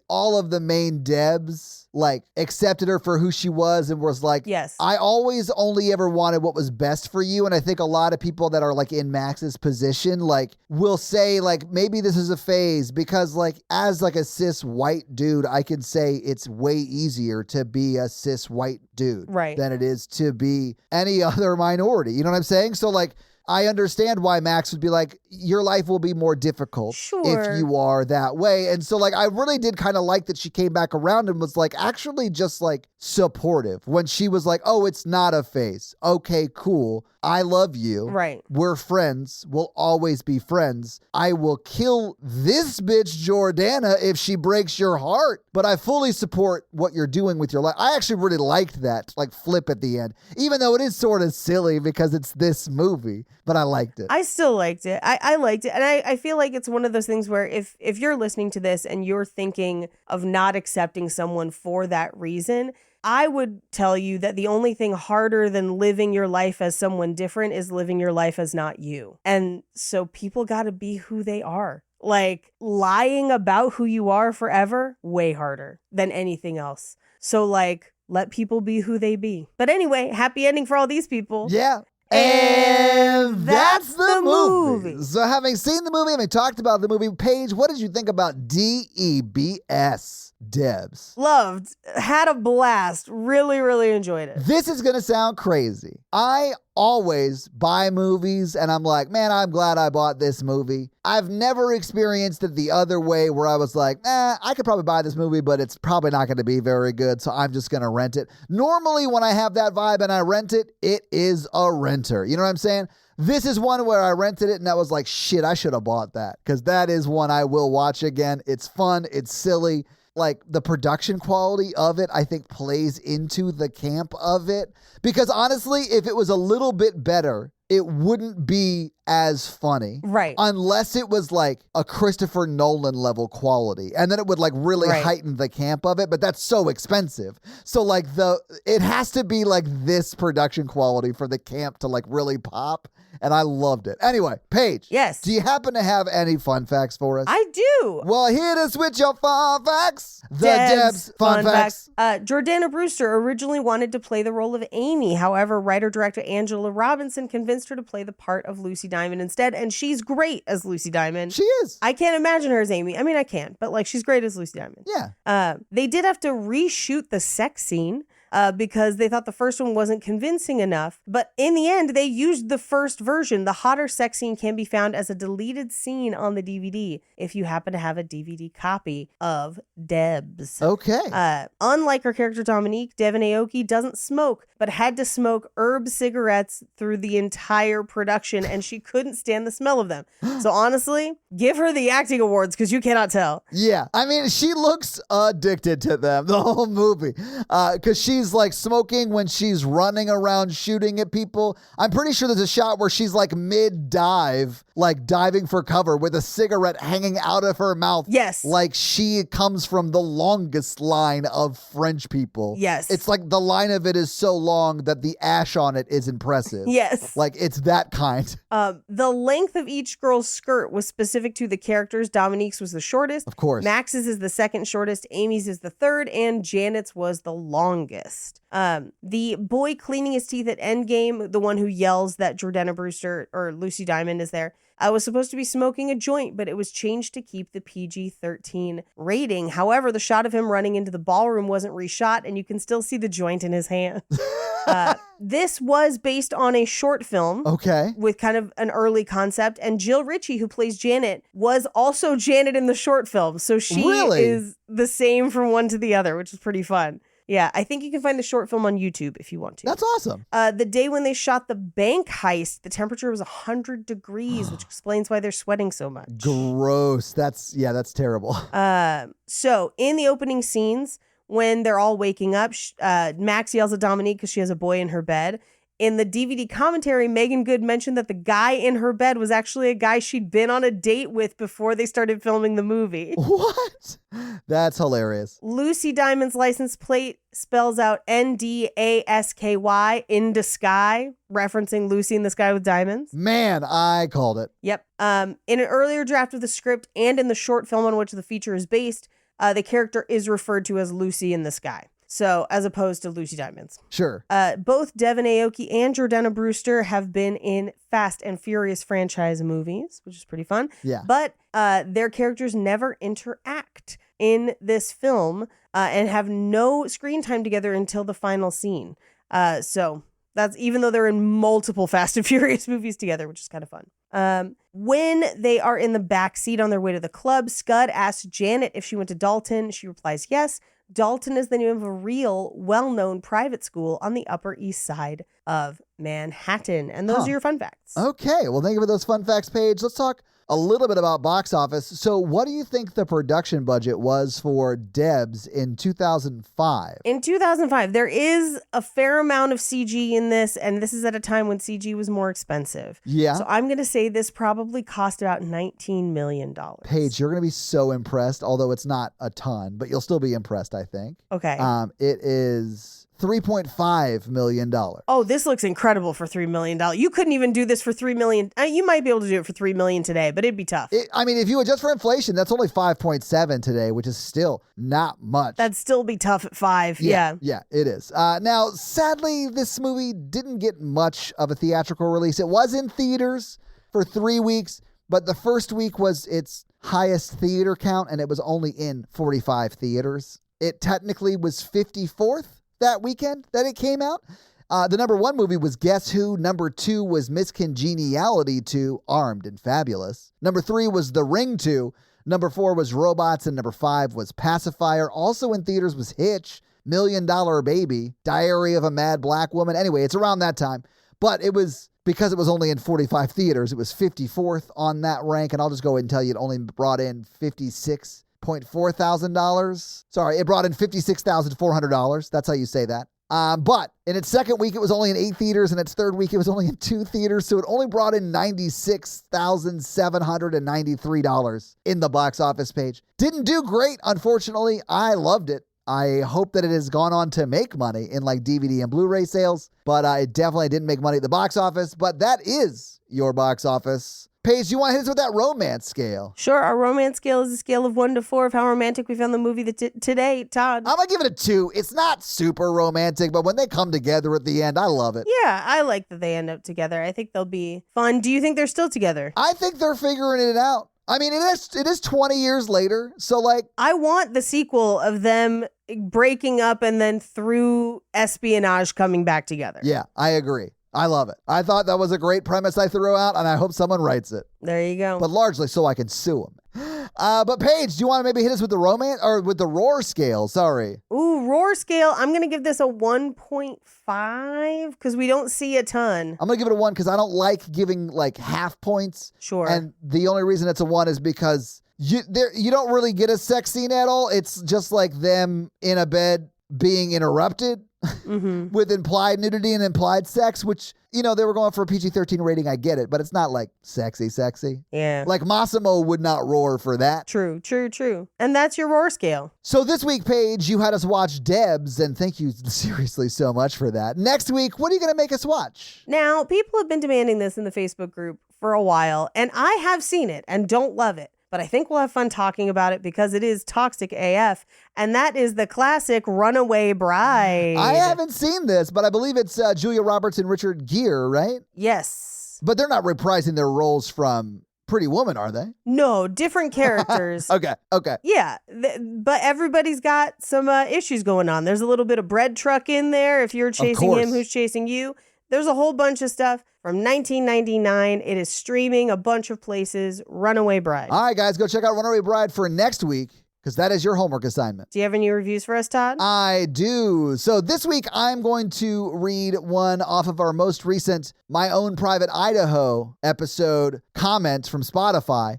all of the main DEBS like accepted her for who she was and was like, Yes. I always only ever wanted what was best for you. And I think a lot of people that are like in Max's position, like will say like, maybe this is a phase because like as like a cis white dude, I can say it's way easier to be a cis white dude Right. than it is to be any other minority. You know what I'm saying? So like, I understand why Max would be like, your life will be more difficult Sure. if you are that way. And so like, I really did kind of like that she came back around and was like, actually just like supportive when she was like, oh, it's not a phase. Okay, cool. I love you. Right. We're friends. We'll always be friends. I will kill this bitch Jordana if she breaks your heart, but I fully support what you're doing with your life. I actually really liked that like flip at the end, even though it is sort of silly because it's this movie, but I liked it. I still liked it. I liked it. And I feel like it's one of those things where if you're listening to this and you're thinking of not accepting someone for that reason, I would tell you that the only thing harder than living your life as someone different is living your life as not you. And so people got to be who they are. Like lying about who you are forever, way harder than anything else. So like, let people be who they be. But anyway, happy ending for all these people. Yeah. And that's the movie. movie. So having seen the movie, having talked about the movie, Paige, what did you think about D.E.B.S? DEBS? Loved, had a blast, really, really enjoyed it. This is going to sound crazy. I always buy movies and I'm like, man, I'm glad I bought this movie. I've never experienced it the other way where I was like, I could probably buy this movie, but it's probably not going to be very good, so I'm just going to rent it. Normally, when I have that vibe and I rent it, it is a renter. You know what I'm saying? This is one where I rented it and I was like, shit, I should have bought that because that is one I will watch again. It's fun. It's silly. Like the production quality of it, I think plays into the camp of it. Because honestly, if it was a little bit better, it wouldn't be as funny. Right. Unless it was like a Christopher Nolan level quality. And then it would like really heighten the camp of it. But that's so expensive. So like it has to be like this production quality for the camp to like really pop. And I loved it. Anyway, Paige. Yes. Do you happen to have any fun facts for us? I do. Well, here to switch your fun facts. The DEBS fun facts. Jordana Brewster originally wanted to play the role of Amy. However, writer-director Angela Robinson convinced her to play the part of Lucy Diamond instead, and she's great as Lucy Diamond. She is. I can't imagine her as Amy. I mean, I can, but like she's great as Lucy Diamond. Yeah. They did have to reshoot the sex scene. Because they thought the first one wasn't convincing enough. But in the end, they used the first version. The hotter sex scene can be found as a deleted scene on the DVD if you happen to have a DVD copy of DEBS. Okay. Unlike her character Dominique, Devon Aoki doesn't smoke, but had to smoke herb cigarettes through the entire production, and she couldn't stand the smell of them. So honestly, give her the acting awards because you cannot tell. Yeah. I mean, she looks addicted to them the whole movie because she's like smoking when she's running around shooting at people. I'm pretty sure there's a shot where she's like mid-dive, like diving for cover with a cigarette hanging out of her mouth. Yes. Like she comes from the longest line of French people. Yes. It's like the line of it is so long that the ash on it is impressive. Yes. Like it's that kind. The length of each girl's skirt was specific to the characters. Dominique's was the shortest. Of course. Max's is the second shortest. Amy's is the third. And Janet's was the longest. The boy cleaning his teeth at Endgame, the one who yells that Jordana Brewster or Lucy Diamond is there, was supposed to be smoking a joint, but it was changed to keep the PG-13 rating. However, the shot of him running into the ballroom wasn't reshot, and you can still see the joint in his hand. This was based on a short film. Okay. With kind of an early concept. And Jill Ritchie, who plays Janet, was also Janet in the short film. So she is the same from one to the other, which is pretty fun. Yeah, I think you can find the short film on YouTube if you want to. That's awesome. The day when they shot the bank heist, the temperature was 100 degrees, which explains why they're sweating so much. Gross. That's terrible. So in the opening scenes, when they're all waking up, Max yells at Dominique because she has a boy in her bed. In the DVD commentary, Megan Good mentioned that the guy in her bed was actually a guy she'd been on a date with before they started filming the movie. What? That's hilarious. Lucy Diamond's license plate spells out NDASKY, in the sky, referencing Lucy in the Sky with Diamonds. Man, I called it. Yep. In an earlier draft of the script and in the short film on which the feature is based, the character is referred to as Lucy in the Sky. So, as opposed to Lucy Diamonds. Sure. Both Devin Aoki and Jordana Brewster have been in Fast and Furious franchise movies, which is pretty fun. Yeah. But their characters never interact in this film and have no screen time together until the final scene. So that's even though they're in multiple Fast and Furious movies together, which is kind of fun. When they are in the back seat on their way to the club, Scud asks Janet if she went to Dalton. She replies yes. Dalton is the name of a real, well-known private school on the Upper East Side of Manhattan. And those are your fun facts. Okay. Well, thank you for those fun facts, Paige. Let's talk a little bit about box office. So what do you think the production budget was for D.E.B.S. in 2005? In 2005, there is a fair amount of CG in this, and this is at a time when CG was more expensive. Yeah. So I'm going to say this probably cost about $19 million. Paige, you're going to be so impressed, although it's not a ton, but you'll still be impressed, I think. Okay. It is $3.5 million. Oh, this looks incredible for $3 million. You couldn't even do this for $3 million. You might be able to do it for $3 million today, but it'd be tough. I mean, if you adjust for inflation, that's only 5.7 today, which is still not much. That'd still be tough at 5. Yeah. Yeah, it is. Now, sadly, this movie didn't get much of a theatrical release. It was in theaters for 3 weeks, but the first week was its highest theater count, and it was only in 45 theaters. It technically was 54th that weekend that it came out. The number 1 movie was Guess Who. Number 2 was Miss Congeniality 2, Armed and Fabulous. Number 3 was The Ring 2. Number 4 was Robots, and number 5 was Pacifier. Also in theaters was Hitch, $1 Million Baby, Diary of a Mad Black Woman. Anyway, it's around that time. But it was, because it was only in 45 theaters, it was 54th on that rank. And I'll just go ahead and tell you it only brought in $56.4 thousand. Sorry, it brought in $56,400. That's how you say that. But in its second week, it was only in 8 theaters. In its third week, it was only in 2 theaters. So it only brought in $96,793 in the box office, Page. Didn't do great, unfortunately. I loved it. I hope that it has gone on to make money in like DVD and Blu-ray sales, but it definitely didn't make money at the box office. But that is your box office. Paige, you want to hit us with that romance scale? Sure. Our romance scale is a scale of 1 to 4 of how romantic we found the movie today. Todd? I'm going to give it a 2. It's not super romantic, but when they come together at the end, I love it. Yeah, I like that they end up together. I think they'll be fun. Do you think they're still together? I think they're figuring it out. I mean, it is 20 years later, so like... I want the sequel of them breaking up and then through espionage coming back together. Yeah, I agree. I love it. I thought that was a great premise I threw out, and I hope someone writes it. There you go. But largely so I can sue them. But Paige, do you want to maybe hit us with the romance or with the roar scale? Sorry. Ooh, roar scale. I'm going to give this a 1.5 because we don't see a ton. I'm going to give it a 1 because I don't like giving like half points. Sure. And the only reason it's a 1 is because you don't really get a sex scene at all. It's just like them in a bed being interrupted. With implied nudity and implied sex, which, you know, they were going for a PG-13 rating. I get it, but it's not like sexy. Yeah. Like Massimo would not roar for that. True. And that's your roar scale. So this week, Paige, you had us watch D.E.B.S, and thank you seriously so much for that. Next week, what are you going to make us watch? Now, people have been demanding this in the Facebook group for a while, and I have seen it and don't love it. But I think we'll have fun talking about it because it is toxic AF, and that is the classic Runaway Bride. I haven't seen this, but I believe it's Julia Roberts and Richard Gere, right? Yes. But they're not reprising their roles from Pretty Woman, are they? No, different characters. Okay. Yeah, but everybody's got some issues going on. There's a little bit of bread truck in there if you're chasing him who's chasing you. There's a whole bunch of stuff from 1999. It is streaming a bunch of places. Runaway Bride. All right, guys, go check out Runaway Bride for next week because that is your homework assignment. Do you have any reviews for us, Todd? I do. So this week, I'm going to read one off of our most recent My Own Private Idaho episode comment from Spotify.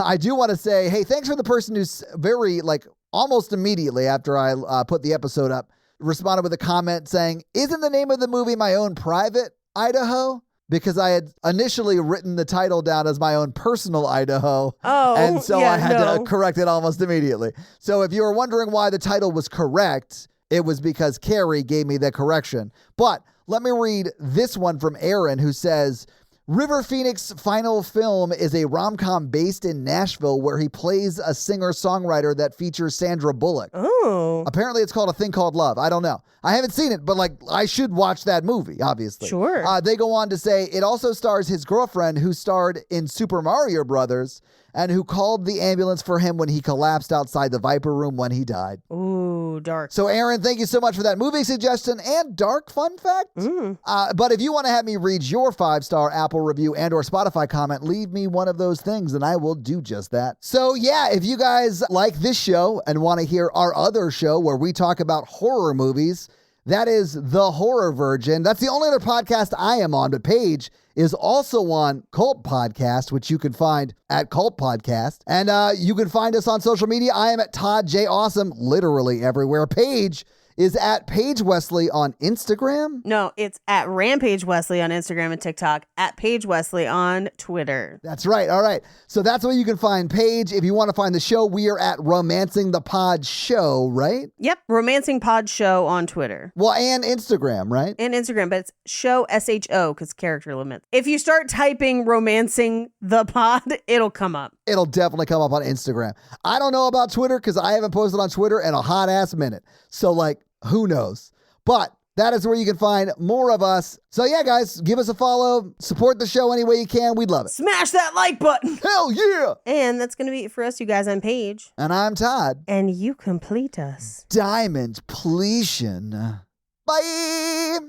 I do want to say, hey, thanks for the person who's very, like, almost immediately after I put the episode up, responded with a comment saying, "Isn't the name of the movie My Own Private Idaho?" Because I had initially written the title down as My Own Personal Idaho. Oh, and so yeah, I had no. to correct it almost immediately. So if you were wondering why the title was correct, it was because Carrie gave me the correction. But let me read this one from Aaron, who says, River Phoenix's final film is a rom-com based in Nashville where he plays a singer-songwriter that features Sandra Bullock. Oh, Apparently it's called A Thing Called Love. I don't know. I haven't seen it, but like I should watch that movie, obviously. Sure. They go on to say it also stars his girlfriend who starred in Super Mario Brothers and who called the ambulance for him when he collapsed outside the Viper Room when he died. ooh, dark. So Aaron, thank you so much for that movie suggestion and dark fun fact. But if you want to have me read your 5-star Apple review and or Spotify comment, leave me one of those things and I will do just that. So yeah, if you guys like this show and want to hear our other show where we talk about horror movies, that is The Horror Virgin. That's the only other podcast I am on, but Paige is also on Cult Podcast, which you can find at Cult Podcast. And you can find us on social media. I am at Todd J. Awesome, literally everywhere. Paige is at Paige Wesley on Instagram. No, it's at Rampage Wesley on Instagram and TikTok, at Paige Wesley on Twitter. That's right. All right. So that's where you can find Paige. If you want to find the show, we are at Romancing the Pod Show, right? Yep, Romancing Pod Show on Twitter. Well, and Instagram, right? And Instagram, but it's show SHO because character limits. If you start typing Romancing the Pod, it'll come up. It'll definitely come up on Instagram. I don't know about Twitter because I haven't posted on Twitter in a hot ass minute. So like, who knows? But that is where you can find more of us. So yeah, guys, give us a follow. Support the show any way you can. We'd love it. Smash that like button. Hell yeah. And that's going to be it for us, you guys. I'm Paige. And I'm Todd. And you complete us. Diamond Pletion. Bye.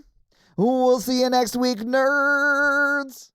We'll see you next week, nerds.